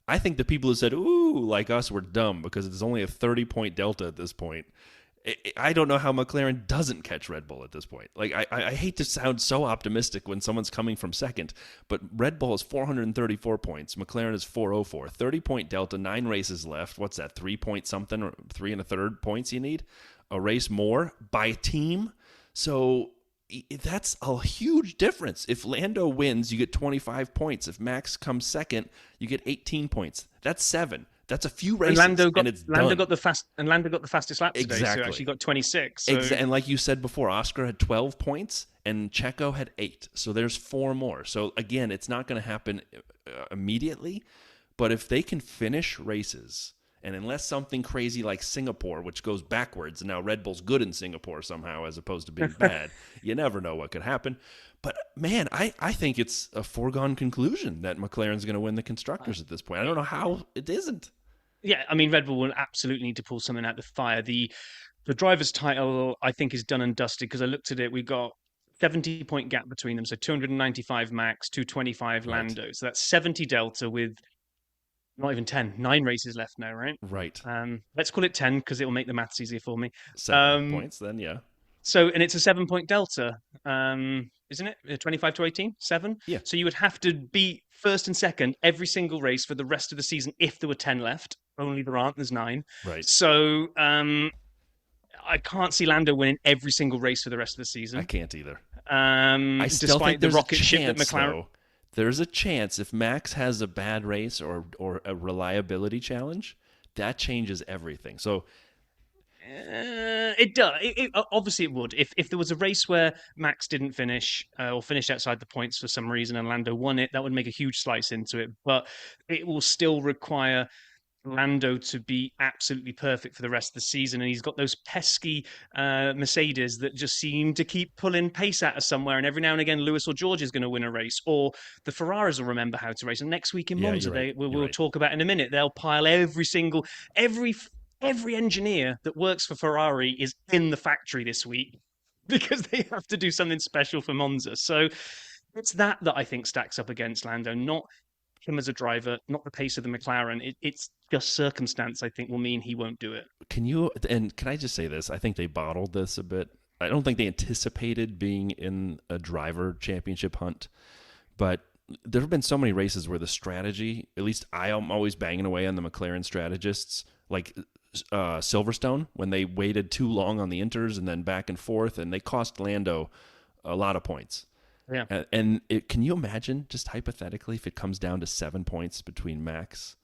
Speaker 1: I think the people who said, ooh, like us were dumb because it's only a 30-point delta at this point. I don't know how McLaren doesn't catch Red Bull at this point. Like, I hate to sound so optimistic when someone's coming from second, but Red Bull is 434 points. McLaren is 404. 30-point delta, 9 races left. What's that, 3 point something or 3 1/3 points you need? A race more by team. So that's a huge difference. If Lando wins, you get 25 points. If Max comes second, you get 18 points. That's 7. That's a few races, and it's done.
Speaker 2: Lando got the fastest lap today,
Speaker 1: Exactly.
Speaker 2: so actually got 26. So.
Speaker 1: And like you said before, Oscar had 12 points, and Checo had 8. So there's 4 more. So again, it's not going to happen immediately, but if they can finish races, and unless something crazy like Singapore, which goes backwards, and now Red Bull's good in Singapore somehow as opposed to being bad, you never know what could happen. But, man, I think it's a foregone conclusion that McLaren's going to win the Constructors at this point. I don't know how it isn't.
Speaker 2: Yeah, I mean, Red Bull will absolutely need to pull something out the fire. The driver's title, I think, is done and dusted because I looked at it. We got 70-point gap between them, so 295 Max, 225 Lando. Right. So that's 70 delta with not even 10, 9 races left now, right?
Speaker 1: Right.
Speaker 2: Let's call it 10 because it will make the maths easier for me.
Speaker 1: 7 points then, yeah.
Speaker 2: So, and it's a 7-point delta, isn't it? 25 to 18, 7.
Speaker 1: Yeah.
Speaker 2: So you would have to beat first and second every single race for the rest of the season if there were 10 left. Only there aren't. There's 9.
Speaker 1: Right.
Speaker 2: So I can't see Lando winning every single race for the rest of the season.
Speaker 1: I can't either.
Speaker 2: I
Speaker 1: still think there's
Speaker 2: the rocket
Speaker 1: a chance,
Speaker 2: ship that McLaren.
Speaker 1: though. There's a chance if Max has a bad race or a reliability challenge, that changes everything. So.
Speaker 2: It does. Obviously, it would. If there was a race where Max didn't finish or finished outside the points for some reason and Lando won it, that would make a huge slice into it. But it will still require Lando to be absolutely perfect for the rest of the season. And he's got those pesky Mercedes that just seem to keep pulling pace at us somewhere. And every now and again, Lewis or George is going to win a race, or the Ferraris will remember how to race. And next week in Monza, we'll talk about in a minute, they'll pile every engineer that works for Ferrari is in the factory this week because they have to do something special for Monza. So it's that I think stacks up against Lando, not him as a driver, not the pace of the McLaren. It's just circumstance, I think, will mean he won't do it.
Speaker 1: Can I just say this? I think they bottled this a bit. I don't think they anticipated being in a driver championship hunt, but there have been so many races where the strategy, at least I am always banging away on the McLaren strategists, like Silverstone, when they waited too long on the inters and then back and forth, and they cost Lando a lot of points.
Speaker 2: Yeah.
Speaker 1: And can you imagine, just hypothetically, if it comes down to 7 points between Max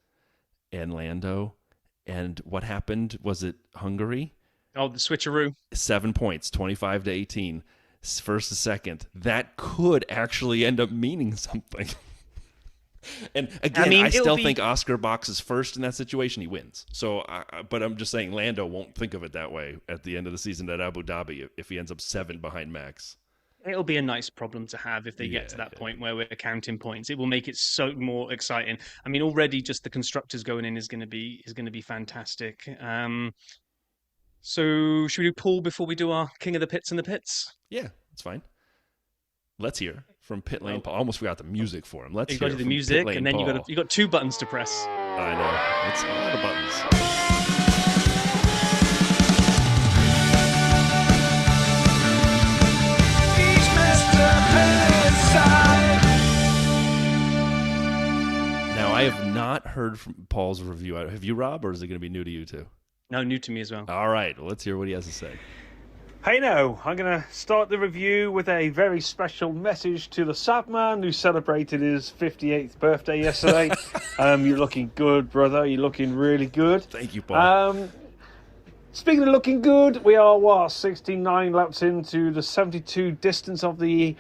Speaker 1: and Lando, and what happened? Was it Hungary?
Speaker 2: Oh, the switcheroo. 7
Speaker 1: points, 25 to 18, first to second. That could actually end up meaning something. And again, I still think Oscar boxes first in that situation. He wins. So, but I'm just saying Lando won't think of it that way at the end of the season at Abu Dhabi if he ends up 7 behind Max.
Speaker 2: It'll be a nice problem to have if they get to that point where we're counting points. It will make it so more exciting. I mean, already just the constructors going in is going to be fantastic. So, should we do Paul before we do our King of the Pits and the Pits?
Speaker 1: Yeah, that's fine. Let's hear from Pitlane Paul. I almost forgot the music for him. Let's hear
Speaker 2: from the music,
Speaker 1: Pitlane
Speaker 2: and then
Speaker 1: Paul.
Speaker 2: you got 2 buttons to press.
Speaker 1: I know. It's all the buttons. Now, I have not heard from Paul's review. Have you, Rob, or is it going to be new to you too?
Speaker 2: No, new to me as well.
Speaker 1: All right. Well, let's hear what he has to say.
Speaker 5: Hey now, I'm going to start the review with a very special message to the sad man who celebrated his 58th birthday yesterday. You're looking good, brother. You're looking really good.
Speaker 1: Thank you, Paul.
Speaker 5: Speaking of looking good, we are, 69 laps into the 72 distance of the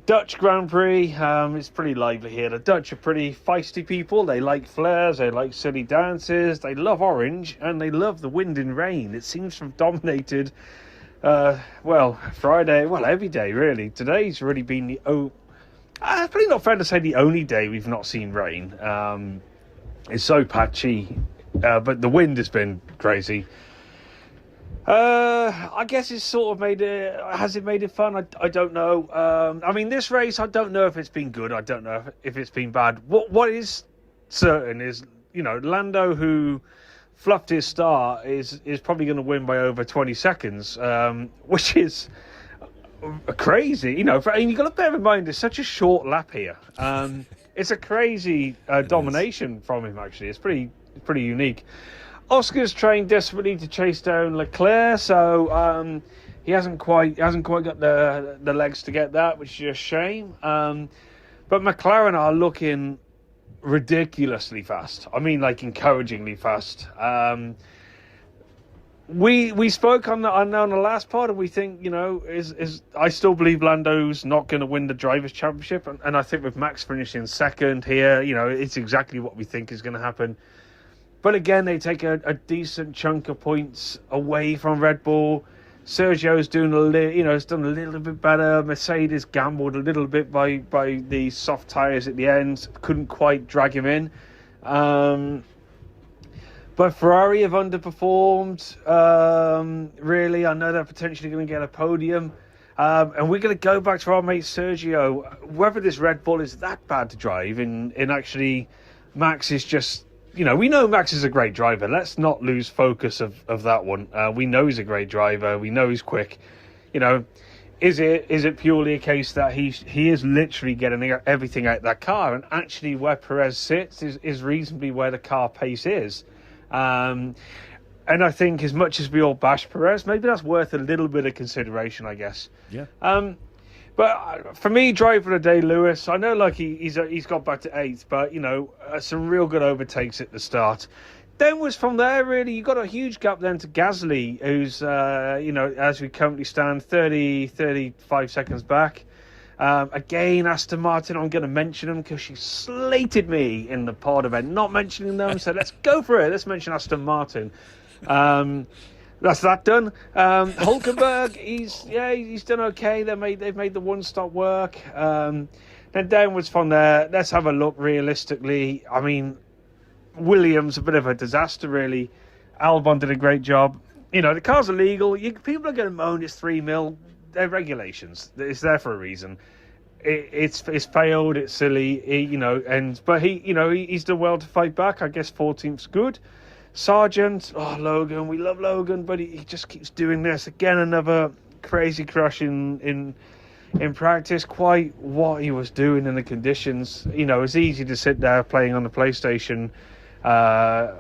Speaker 5: Dutch Grand Prix. It's pretty lively here. The Dutch are pretty feisty people. They like flares, they like silly dances, they love orange, and they love the wind and rain. It seems to have dominated... Friday, every day, really. Today's really been it's probably not fair to say the only day we've not seen rain. It's so patchy, but the wind has been crazy. I guess it's sort of has it made it fun? I don't know. I mean, this race, I don't know if it's been good. I don't know if it's been bad. What is certain is, Lando, who fluffed his start, is probably going to win by over 20 seconds, which is crazy. And you've got to bear in mind, it's such a short lap here. It's a crazy domination from him, actually. It's pretty unique. Oscar's trying desperately to chase down Leclerc, so he hasn't quite got the legs to get that, which is a shame. But McLaren are looking ridiculously fast. I mean, like encouragingly fast. We spoke on the last part, and we think, is I still believe Lando's not going to win the Drivers' Championship, and I think with Max finishing second here, it's exactly what we think is going to happen. But again, they take a decent chunk of points away from Red Bull. Sergio's doing has done a little bit better. Mercedes gambled a little bit by the soft tyres at the end, couldn't quite drag him in. But Ferrari have underperformed, really. I know they're potentially going to get a podium. And we're going to go back to our mate Sergio. Whether this Red Bull is that bad to drive, and actually Max is just, we know Max is a great driver. Let's not lose focus of that one. We know he's a great driver. We know he's quick. Is it purely a case that he is literally getting everything out of that car? And actually where Perez sits is reasonably where the car pace is. And I think as much as we all bash Perez, maybe that's worth a little bit of consideration, I guess.
Speaker 1: Yeah.
Speaker 5: But for me, driver of the day, Lewis. I know, like he's got back to 8th, but some real good overtakes at the start. Then was from there, really, you got a huge gap then to Gasly, who's as we currently stand, 35 seconds back. Again, Aston Martin, I'm going to mention them because she slated me in the pod about not mentioning them. So let's go for it. Let's mention Aston Martin. That's that done. Hulkenberg, he's done okay. They've made the one stop work. Then downwards from there, let's have a look realistically. I mean, Williams, a bit of a disaster, really. Albon did a great job. The car's illegal. People are going to moan it's 3 mil. They're regulations. It's there for a reason. It's failed. It's silly. But he's done well to fight back. I guess 14th's good. Sargent, Logan, we love Logan, but he just keeps doing this again. Another crazy crash in practice. Quite what he was doing in the conditions. It's easy to sit there playing on the PlayStation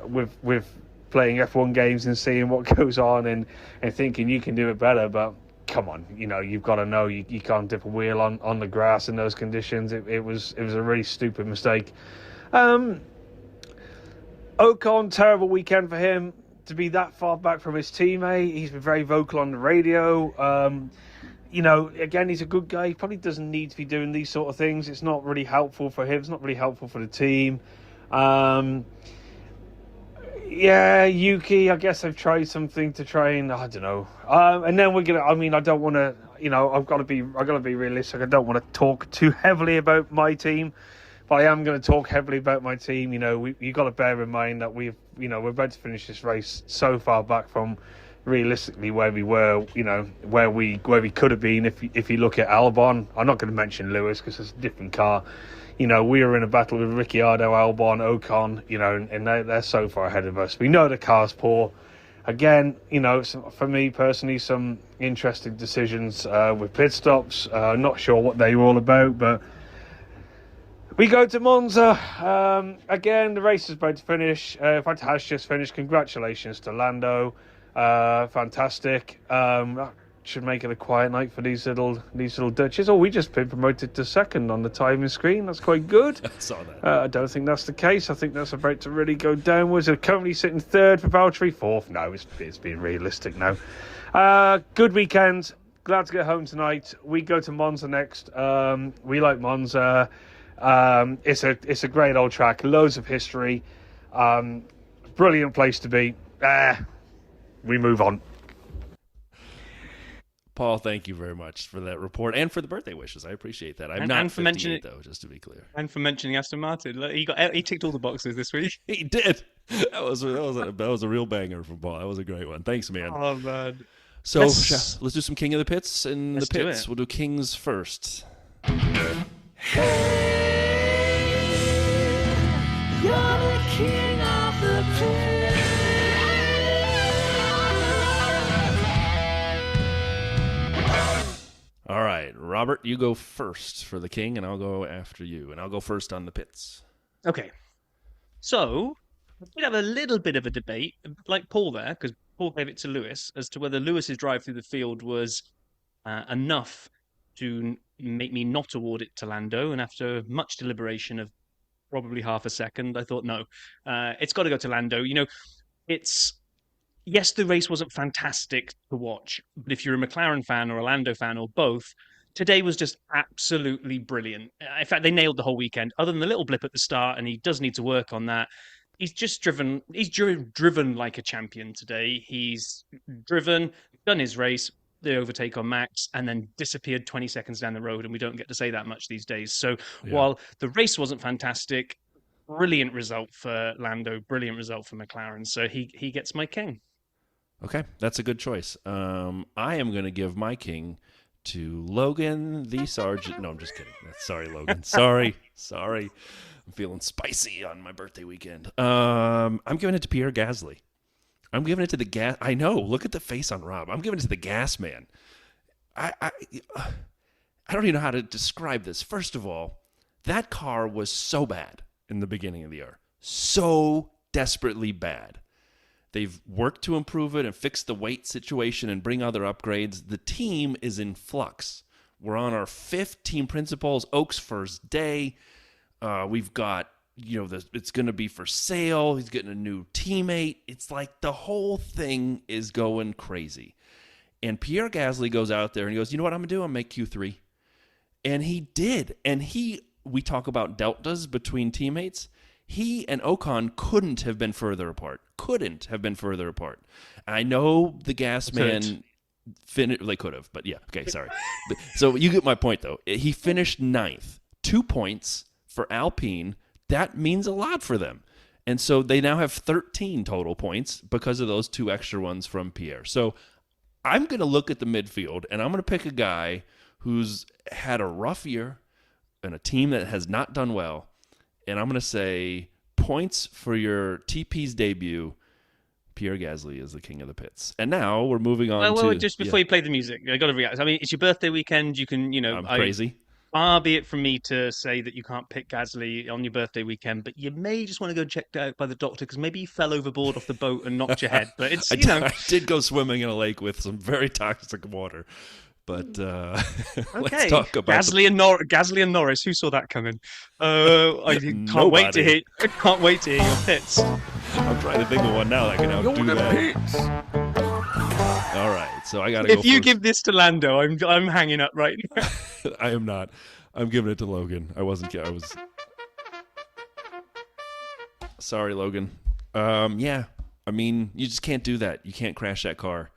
Speaker 5: with playing F1 games and seeing what goes on and thinking you can do it better, but. Come on, you've got to know you can't dip a wheel on the grass in those conditions. It was a really stupid mistake. Ocon, terrible weekend for him to be that far back from his teammate. He's been very vocal on the radio. Again, he's a good guy. He probably doesn't need to be doing these sort of things. It's not really helpful for him. It's not really helpful for the team. Yeah, Yuki, I guess I've tried something to try and, I don't know. And then I don't want to, I've got to be realistic. I don't want to talk too heavily about my team, but I am going to talk heavily about my team. You got to bear in mind that we're about to finish this race so far back from realistically where we were, where we could have been if you look at Albon. I'm not going to mention Lewis because it's a different car. We were in a battle with Ricciardo, Albon, Ocon, and they're so far ahead of us. We know the car's poor. Again, for me personally, some interesting decisions with pit stops. Not sure what they were all about, but we go to Monza. Again, the race is about to finish. In fact, it has just finished. Congratulations to Lando. Fantastic. Should make it a quiet night for these little Dutches. We just been promoted to second on the timing screen. That's quite good.
Speaker 1: I saw that.
Speaker 5: I don't think that's the case. I think that's about to really go downwards. They're currently sitting third for Valtteri, fourth. No, it's being realistic now. Good weekend. Glad to get home tonight. We go to Monza next. We like Monza. It's a great old track. Loads of history. Brilliant place to be. We move on.
Speaker 1: Paul, thank you very much for that report and for the birthday wishes. I appreciate that. I'm
Speaker 2: and
Speaker 1: not
Speaker 2: for
Speaker 1: 58,
Speaker 2: mentioning it,
Speaker 1: though, just to be clear.
Speaker 2: And for mentioning Aston Martin. Look, he ticked all the boxes this week.
Speaker 1: He did. That was a real banger from Paul. That was a great one. Thanks, man.
Speaker 2: Oh, man.
Speaker 1: So let's do some King of the Pits in the pits. We'll do Kings first.
Speaker 6: Hey, you're the king of the pits.
Speaker 1: All right, Robert, you go first for the King, and I'll go after you, and I'll go first on the pits.
Speaker 2: Okay. So, we have a little bit of a debate, like Paul there, because Paul gave it to Lewis as to whether Lewis's drive through the field was enough to make me not award it to Lando. And after much deliberation of probably half a second, I thought, no, it's got to go to Lando. Yes, the race wasn't fantastic to watch, but if you're a McLaren fan or a Lando fan or both, today was just absolutely brilliant. In fact, they nailed the whole weekend, other than the little blip at the start, and he does need to work on that. He's just driven. He's driven like a champion today. He's driven, done his race, the overtake on Max, and then disappeared 20 seconds down the road, and we don't get to say that much these days. So while the race wasn't fantastic, brilliant result for Lando, brilliant result for McLaren. So he gets my king.
Speaker 1: Okay, that's a good choice. I am going to give my king to Logan the Sergeant. No, I'm just kidding. Sorry, Logan. Sorry. I'm feeling spicy on my birthday weekend. I'm giving it to Pierre Gasly. I'm giving it to the gas. I know. Look at the face on Rob. I'm giving it to the gas man. I don't even know how to describe this. First of all, that car was so bad in the beginning of the year. So desperately bad. They've worked to improve it and fix the weight situation and bring other upgrades. The team is in flux. We're on our 5th team principals, Oak's first day. We've got, it's going to be for sale. He's getting a new teammate. It's like the whole thing is going crazy. And Pierre Gasly goes out there and he goes, you know what I'm going to do? I'm going to make Q3. And he did. And we talk about deltas between teammates. He and Ocon couldn't have been further apart. I know the gas man they could have, but yeah, okay, sorry. So you get my point, though. He finished 9th, 2 points for Alpine. That means a lot for them. And so they now have 13 total points because of those 2 extra ones from Pierre. So I'm going to look at the midfield, and I'm going to pick a guy who's had a rough year and a team that has not done well. And I'm going to say points for your TP's debut. Pierre Gasly is the king of the pits. And now we're moving on to...
Speaker 2: Well, just before you play the music, I got to react. I mean, it's your birthday weekend. You can,
Speaker 1: I'm crazy.
Speaker 2: Far be it from me to say that you can't pick Gasly on your birthday weekend, but you may just want to go checked out by the doctor because maybe you fell overboard off the boat and knocked your head. But it's,
Speaker 1: I did go swimming in a lake with some very toxic water. But let's talk about
Speaker 2: Gasly and Norris. Who saw that coming? I can't wait to hear. I can't wait to hear your pits.
Speaker 1: I'm trying to think of one now that can outdo that.
Speaker 3: Pits.
Speaker 1: All right, so I got to go.
Speaker 2: If you
Speaker 1: first.
Speaker 2: give this to Lando, I'm hanging up right now.
Speaker 1: I am not. I'm giving it to Logan. I was. Sorry, Logan. Yeah. I mean, you just can't do that. You can't crash that car.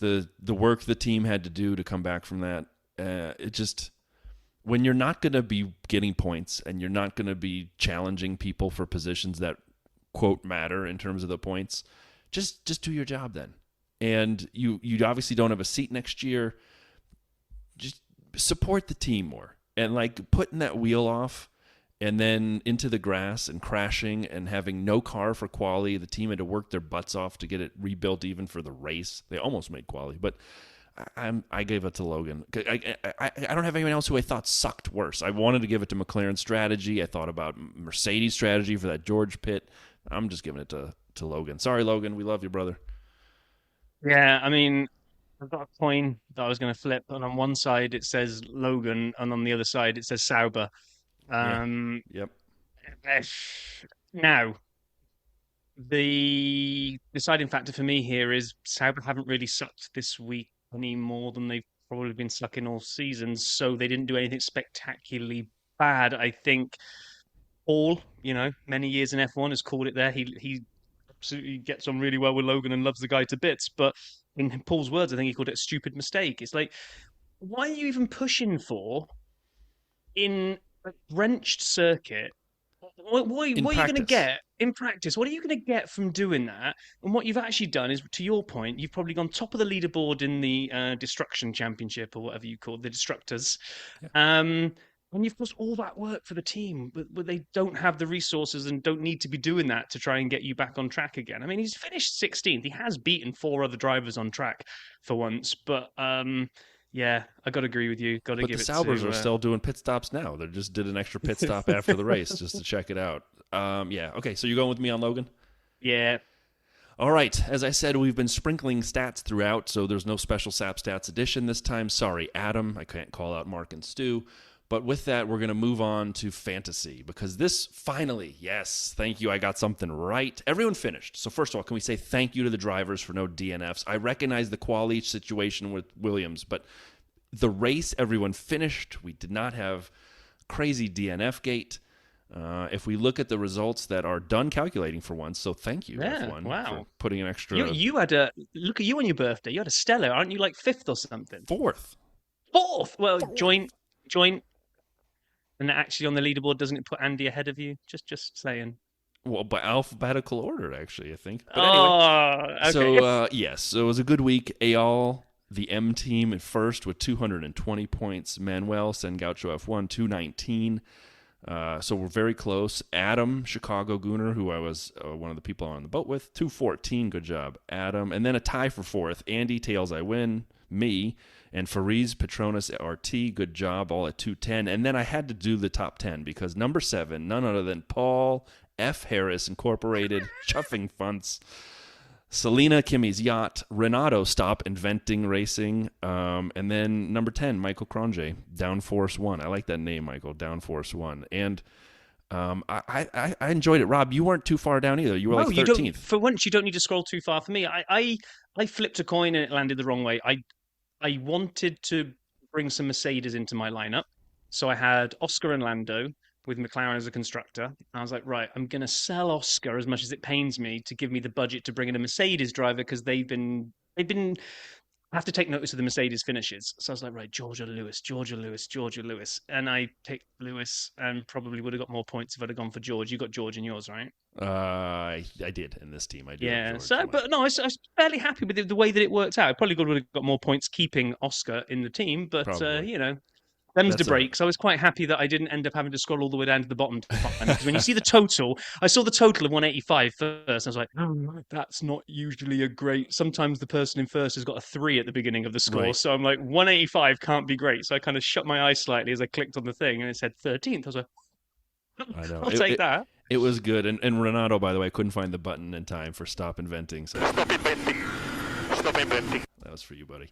Speaker 1: The work the team had to do to come back from that, it just, when you're not going to be getting points and you're not going to be challenging people for positions that, quote, matter in terms of the points, just do your job then. And you obviously don't have a seat next year. Just support the team more. And like putting that wheel off and then into the grass and crashing and having no car for quali. The team had to work their butts off to get it rebuilt even for the race. They almost made quali, but I gave it to Logan. I don't have anyone else who I thought sucked worse. I wanted to give it to McLaren's strategy. I thought about Mercedes' strategy for that George pit. I'm just giving it to Logan. Sorry, Logan. We love you, brother.
Speaker 2: Yeah, I mean, I've got a coin that I was going to flip, and on one side it says Logan, and on the other side it says Sauber.
Speaker 1: Yep.
Speaker 2: Now, the deciding factor for me here is Sauber haven't really sucked this week any more than they've probably been sucking all season, so they didn't do anything spectacularly bad. I think Paul, many years in F1 has called it there. He absolutely gets on really well with Logan and loves the guy to bits, but in Paul's words, I think he called it a stupid mistake. It's like, why are you even pushing for in a wrenched circuit? What are you going to get in practice? What are you going to get from doing that? And what you've actually done is, to your point, you've probably gone top of the leaderboard in the Destruction Championship or whatever you call it, the Destructors. Yeah. And you've put all that work for the team, but they don't have the resources and don't need to be doing that to try and get you back on track again. I mean, he's finished 16th. He has beaten 4 other drivers on track for once, but yeah, I got to agree with you. Got to give it to...
Speaker 1: But the Saubers are still doing pit stops now. They just did an extra pit stop after the race just to check it out. Yeah, okay, so you're going with me on Logan?
Speaker 2: Yeah.
Speaker 1: All right, as I said, we've been sprinkling stats throughout, so there's no special SAP Stats edition this time. Sorry, Adam, I can't call out Mark and Stu. But with that, we're going to move on to fantasy, because this finally, yes, thank you, I got something right. Everyone finished. So first of all, can we say thank you to the drivers for no DNFs? I recognize the quali situation with Williams, but the race, everyone finished. We did not have crazy DNF gate. If we look at the results that are done calculating for once, so thank you,
Speaker 2: Yeah,
Speaker 1: F1,
Speaker 2: wow.
Speaker 1: for putting an extra
Speaker 2: You had a look at you on your birthday. You had a stellar, aren't you? Like 5th or something.
Speaker 1: 4th.
Speaker 2: 4th. Well, joint. And actually, on the leaderboard, doesn't it put Andy ahead of you? Just saying.
Speaker 1: Well, by alphabetical order, actually, I think. But anyway,
Speaker 2: okay.
Speaker 1: so yes, so it was a good week. Ayal, the M team, at first with 220 points. Manuel, Sen Gaucho F1, 219. So we're very close. Adam, Chicago Gooner, who I was one of the people on the boat with, 214. Good job, Adam. And then a tie for 4th. Andy, Tails, I win. Me. And Fariz, Petronas, RT, good job, all at 210. And then I had to do the top 10 because number 7, none other than Paul F. Harris Incorporated, Chuffing Funts, Selena Kimmy's Yacht, Renato Stop Inventing Racing, and then number 10, Michael Cronje, Downforce 1. I like that name, Michael, Downforce 1. And I enjoyed it. Rob, you weren't too far down either. You were like 13th.
Speaker 2: For once, you don't need to scroll too far for me. I flipped a coin and it landed the wrong way. I wanted to bring some Mercedes into my lineup. So I had Oscar and Lando with McLaren as a constructor. I was like, right, I'm going to sell Oscar as much as it pains me to give me the budget to bring in a Mercedes driver because they've been I have to take notice of the Mercedes finishes. So I was like, right, Georgia Lewis. And I picked Lewis and probably would have got more points if I'd have gone for George. You got George in yours, right?
Speaker 1: I did in this team. I did.
Speaker 2: Yeah.
Speaker 1: George,
Speaker 2: So, but no, I was fairly happy with the way that it worked out. I probably would have got more points keeping Oscar in the team, but them's the breaks. I was quite happy that I didn't end up having to scroll all the way down to the bottom to find because when you see the total, I saw the total of 185 first. I was like, oh, that's not usually a great. Sometimes the person in first has got a 3 at the beginning of the score,
Speaker 1: Right.
Speaker 2: so I'm like 185 can't be great. So I kind of shut my eyes slightly as I clicked on the thing, and it said 13th. I was like,
Speaker 1: I know.
Speaker 2: I'll take that.
Speaker 1: It was good. And Renato, by the way, couldn't find the button in time for Stop Inventing. So
Speaker 7: Stop inventing.
Speaker 1: that was for you, buddy.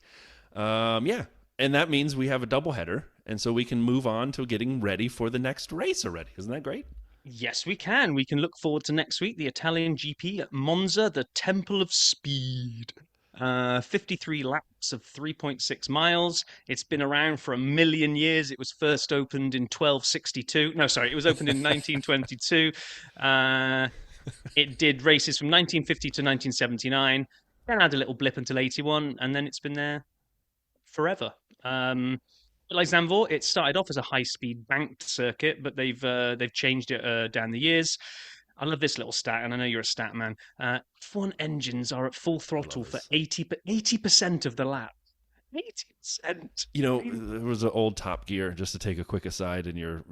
Speaker 1: Yeah. And that means we have a doubleheader, and so we can move on to getting ready for the next race already. Isn't that great?
Speaker 2: Yes, we can. We can look forward to next week, the Italian GP at Monza, the Temple of Speed. 53 laps of 3.6 miles. It's been around for 1 million years. It was first opened in 1262. No, sorry, it was opened in 1922. It did races from 1950 to 1979. Then had a little blip until 81, and then it's been there forever. Like Zand-Bore, it started off as a high-speed banked circuit, but they've changed it down the years. I love this little stat, and I know you're a stat man. F1 engines are at full throttle for 80% of the lap. 80%.
Speaker 1: You know, there was an old Top Gear, just to take a quick aside in your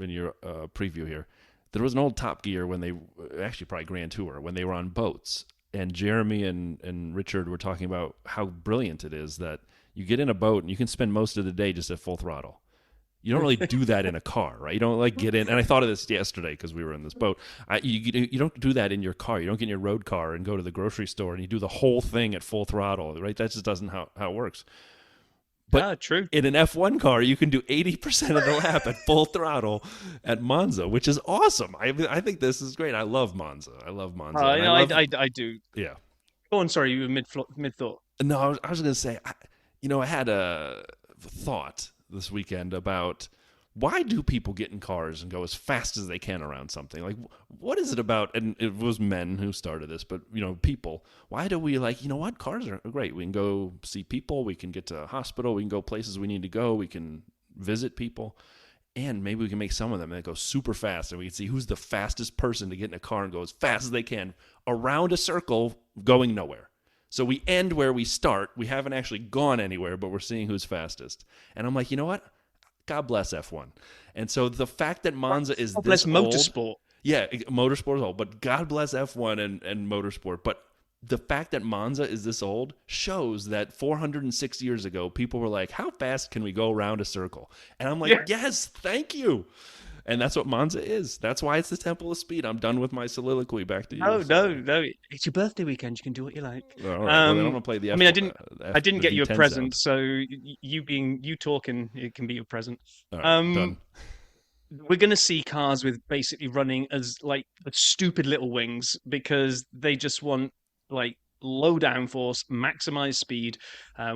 Speaker 1: preview here. There was an old Top Gear when they, actually probably Grand Tour, when they were on boats. And Jeremy and Richard were talking about how brilliant it is that you get in a boat and you can spend most of the day just at full throttle. You don't really do that in a car, right? You don't like get in. And I thought of this yesterday because we were in this boat. You don't do that in your car. You don't get in your road car and go to the grocery store and you do the whole thing at full throttle, right? That just doesn't how it works. But
Speaker 2: true.
Speaker 1: In an F1 car, you can do 80% of the lap at full throttle at Monza, which is awesome. I think this is great. I love Monza.
Speaker 2: I do.
Speaker 1: Yeah.
Speaker 2: Oh, I'm sorry, you were mid thought.
Speaker 1: No, I was going to say, I had a thought this weekend about why do people get in cars and go as fast as they can around something? Like, what is it about? And it was men who started this, but, people. Why do we what? Cars are great. We can go see people. We can get to a hospital. We can go places we need to go. We can visit people. And maybe we can make some of them that go super fast, and we can see who's the fastest person to get in a car and go as fast as they can around a circle going nowhere. So we end where we start. We haven't actually gone anywhere, but we're seeing who's fastest. And I'm like, you know what? God bless F1. And so the fact that Monza is this old,
Speaker 2: motorsport.
Speaker 1: Yeah, motorsport is old, but God bless F1 and motorsport. But the fact that Monza is this old shows that 406 years ago, people were like, how fast can we go around a circle? And I'm like, yes, thank you. And that's what Monza is. That's why it's the Temple of Speed. I'm done with my soliloquy. Back to you.
Speaker 2: Oh, no. It's your birthday weekend. You can do what you like.
Speaker 1: All right. Well, then I'm gonna play the.
Speaker 2: I
Speaker 1: F,
Speaker 2: mean, I didn't
Speaker 1: the
Speaker 2: get you a
Speaker 1: V10
Speaker 2: present,
Speaker 1: sound.
Speaker 2: so you talking, it can be your present.
Speaker 1: All right, done.
Speaker 2: We're going to see cars with basically running as like stupid little wings because they just want like low downforce, maximize speed,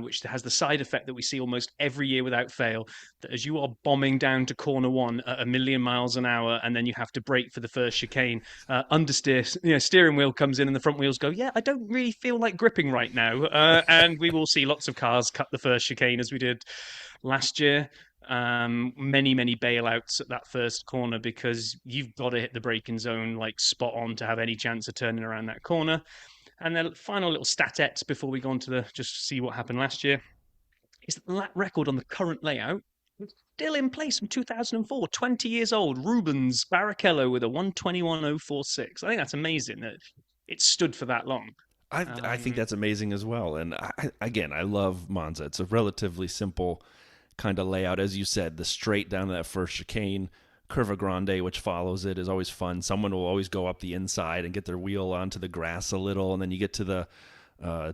Speaker 2: which has the side effect that we see almost every year without fail. That as you are bombing down to corner one at 1,000,000 miles an hour, and then you have to brake for the first chicane, understeer, steering wheel comes in, and the front wheels go, yeah, I don't really feel like gripping right now, and we will see lots of cars cut the first chicane as we did last year. Many bailouts at that first corner because you've got to hit the braking zone like spot on to have any chance of turning around that corner. And then final little statets before we go on to the just see what happened last year is that the lap record on the current layout is still in place from 2004, 20 years old. Rubens Barrichello with a 121.046. I think that's amazing that it stood for that long.
Speaker 1: I think that's amazing as well. And I love Monza. It's a relatively simple kind of layout. As you said, the straight down to that first chicane, Curva Grande, which follows it, is always fun. Someone will always go up the inside and get their wheel onto the grass a little, and then you get to the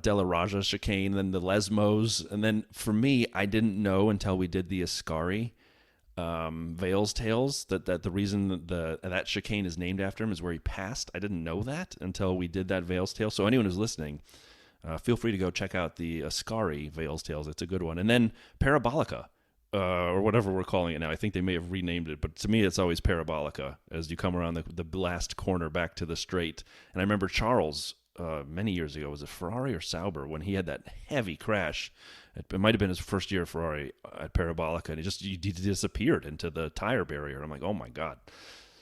Speaker 1: Della Raja chicane, then the Lesmos. And then for me, I didn't know until we did the Ascari Vales Tails that the reason that chicane is named after him is where he passed. I didn't know that until we did that Vales Tail. So anyone who's listening, feel free to go check out the Ascari Vales Tails. It's a good one. And then Parabolica, or whatever we're calling it now. I think they may have renamed it, but to me it's always Parabolica as you come around the last corner back to the straight. And I remember Charles many years ago, was it Ferrari or Sauber, when he had that heavy crash. It might have been his first year at Ferrari at Parabolica, and he disappeared into the tire barrier. I'm like, oh my God.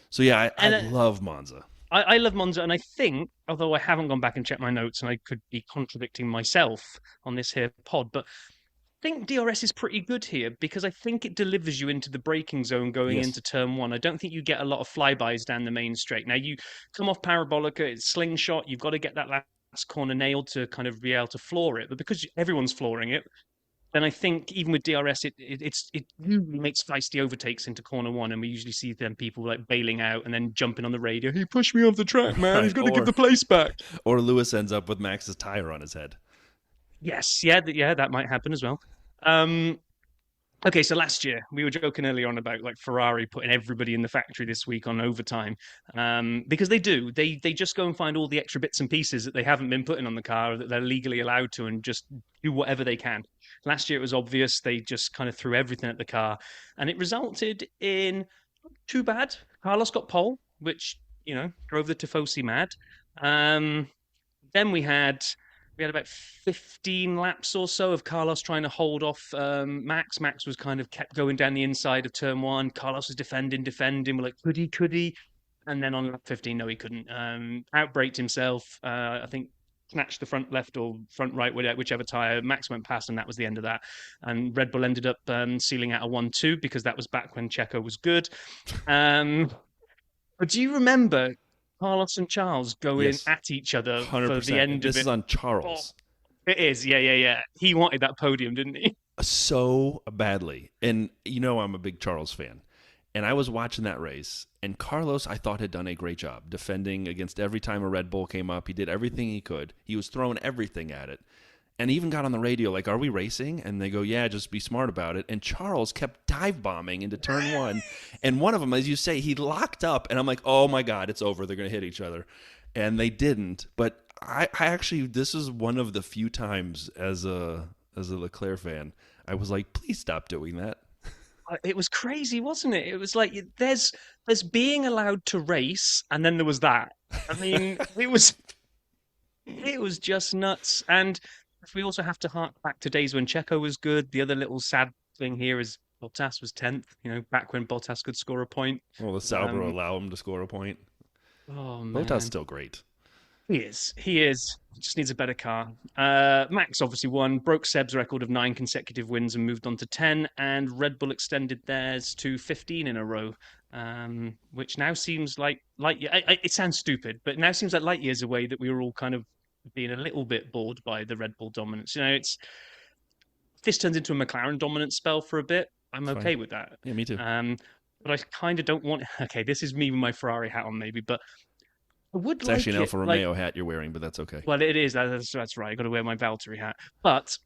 Speaker 1: So yeah, I love Monza.
Speaker 2: I love Monza, and I think, although I haven't gone back and checked my notes, and I could be contradicting myself on this here pod, but I think DRS is pretty good here because I think it delivers you into the braking zone going into turn one. I don't think you get a lot of flybys down the main straight. Now, you come off Parabolica, it's slingshot, you've got to get that last corner nailed to kind of be able to floor it. But because everyone's flooring it, then I think even with DRS, it usually makes feisty overtakes into corner one, and we usually see them people like bailing out and then jumping on the radio. He pushed me off the track, man. He's got to give the place back.
Speaker 1: Or Lewis ends up with Max's tire on his head.
Speaker 2: Yes, yeah, that might happen as well. Okay, so last year we were joking earlier on about like Ferrari putting everybody in the factory this week on overtime, because they do. They just go and find all the extra bits and pieces that they haven't been putting on the car that they're legally allowed to, and just do whatever they can. Last year it was obvious. They just kind of threw everything at the car, and it resulted in too bad. Carlos got pole, which drove the Tifosi mad. Then we had about 15 laps or so of Carlos trying to hold off Max. Max was kind of kept going down the inside of turn one. Carlos was defending. We're like, could he? And then on lap 15, no, he couldn't. Outbraked himself. I think snatched the front left or front right, whichever tyre. Max went past, and that was the end of that. And Red Bull ended up sealing out a 1-2 because that was back when Checo was good. But do you remember Carlos and Charles going at each other 100%. For the end of it?
Speaker 1: This is on Charles.
Speaker 2: Oh, it is, yeah. He wanted that podium, didn't he?
Speaker 1: So badly. And I'm a big Charles fan. And I was watching that race, and Carlos, I thought, had done a great job defending against every time a Red Bull came up. He did everything he could. He was throwing everything at it. And he even got on the radio, like, are we racing? And they go, yeah, just be smart about it. And Charles kept dive bombing into turn one. And one of them, as you say, he locked up. And I'm like, oh, my God, it's over. They're going to hit each other. And they didn't. But I actually, this is one of the few times as a Leclerc fan, I was like, please stop doing that.
Speaker 2: It was crazy, wasn't it? It was like there's being allowed to race, and then there was that. I mean, it was just nuts. And we also have to hark back to days when Checo was good. The other little sad thing here is Bottas was 10th, back when Bottas could score a point.
Speaker 1: Well, the Sauber allow him to score a point.
Speaker 2: Oh, man.
Speaker 1: Bottas still great.
Speaker 2: He is. He just needs a better car. Max obviously won, broke Seb's record of 9 consecutive wins and moved on to 10, and Red Bull extended theirs to 15 in a row, which now seems like light years. It sounds stupid, but it now seems like light years away that we were all kind of being a little bit bored by the Red Bull dominance. If this turns into a McLaren dominant spell for a bit, I'm okay with that.
Speaker 1: Yeah, me too.
Speaker 2: but I kind of don't want. Okay, this is me with my Ferrari hat on, maybe, but I would
Speaker 1: It's
Speaker 2: like
Speaker 1: actually an
Speaker 2: it,
Speaker 1: Alfa Romeo hat you're wearing, but that's okay.
Speaker 2: Well, it is. That's right. I've got to wear my Valtteri hat. But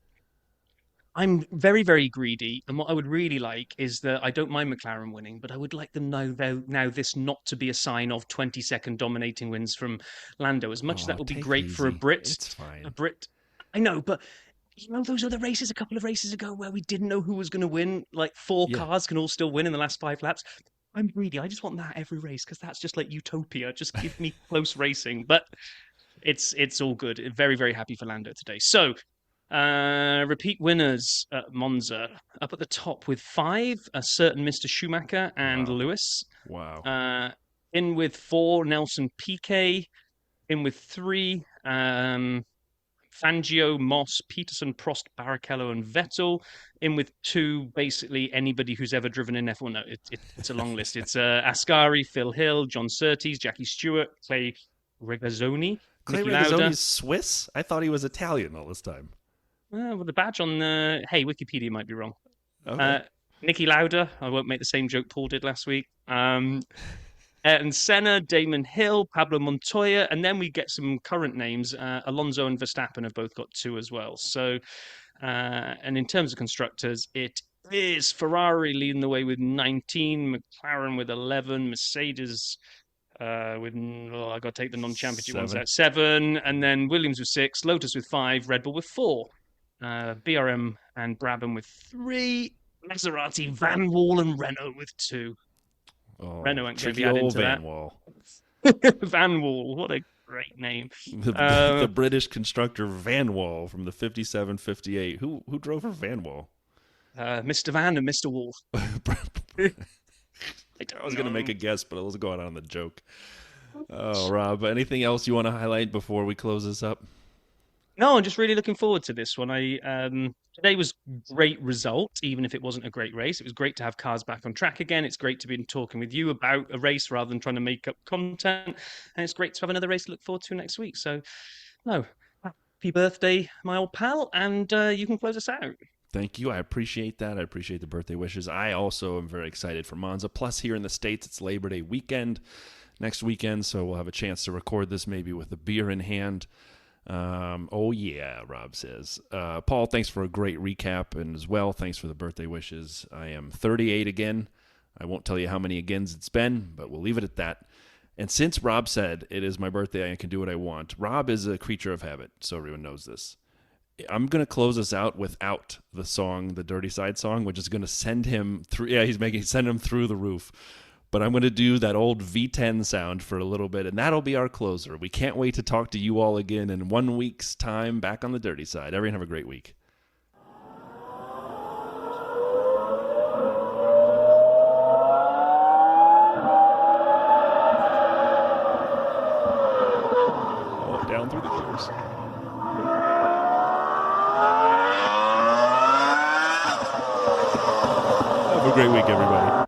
Speaker 2: I'm very, very greedy. And what I would really like is that I don't mind McLaren winning, but I would like them now this not to be a sign of 20-second dominating wins from Lando. As much as that would be
Speaker 1: take it
Speaker 2: great for a
Speaker 1: easy.
Speaker 2: Brit.
Speaker 1: It's fine.
Speaker 2: A Brit. I know, but those other races a couple of races ago where we didn't know who was going to win, like four cars can all still win in the last 5 laps. I'm greedy. I just want that every race because that's just like utopia. Just give me close racing. But it's all good. Very, very happy for Lando today. So, repeat winners at Monza. Up at the top with 5, a certain Mr. Schumacher and Lewis.
Speaker 1: Wow.
Speaker 2: In with 4, Nelson Piquet. In with 3, Fangio, Moss, Peterson, Prost, Barrichello, and Vettel. In with 2, basically anybody who's ever driven in F1. No, it's a long list. It's Ascari, Phil Hill, John Surtees, Jackie Stewart, Clay Regazzoni,
Speaker 1: Clay
Speaker 2: Niki Lauda.
Speaker 1: Regazzoni's Swiss? I thought he was Italian all this time.
Speaker 2: Well, the badge on hey, Wikipedia might be wrong.
Speaker 1: Okay.
Speaker 2: Niki Lauda. I won't make the same joke Paul did last week. Ayrton Senna, Damon Hill, Pablo Montoya, and then we get some current names. Alonso and Verstappen have both got 2 as well. So, and in terms of constructors, it is Ferrari leading the way with 19, McLaren with 11, Mercedes with, I got to take the non-championship ones out, 7, and then Williams with 6, Lotus with 5, Red Bull with 4, BRM and Brabham with 3, Maserati, Van Wall, and Renault with 2.
Speaker 1: Oh,
Speaker 2: Renault ain't going to
Speaker 1: tricky
Speaker 2: be added
Speaker 1: old
Speaker 2: to
Speaker 1: Van
Speaker 2: that.
Speaker 1: Wall.
Speaker 2: Van Wall, what a great name.
Speaker 1: The British constructor Van Wall from the 57-58. Who drove for Van Wall?
Speaker 2: Mr. Van and Mr. Wall.
Speaker 1: I was going to make a guess, but I was going on the joke. Oh, Rob, anything else you want to highlight before we close this up?
Speaker 2: No, I'm just really looking forward to this one. Today was great result, even if it wasn't a great race. It was great to have cars back on track again. It's great to be talking with you about a race rather than trying to make up content. And it's great to have another race to look forward to next week. So, no, happy birthday, my old pal, and you can close us out.
Speaker 1: Thank you. I appreciate that. I appreciate the birthday wishes. I also am very excited for Monza. Plus, here in the States, it's Labor Day weekend next weekend, so we'll have a chance to record this maybe with a beer in hand. Oh yeah, Rob says. Paul, thanks for a great recap, and as well, thanks for the birthday wishes. I am 38 again. I won't tell you how many agains it's been, but we'll leave it at that. And since Rob said it is my birthday, I can do what I want. Rob is a creature of habit, so everyone knows this. I'm going to close us out without the song, the Dirty Side song, which is going to send him through. Yeah, send him through the roof. But I'm going to do that old V10 sound for a little bit, and that'll be our closer. We can't wait to talk to you all again in 1 week's time back on the Dirty Side. Everyone have a great week. Oh, down through the course. Have a great week, everybody.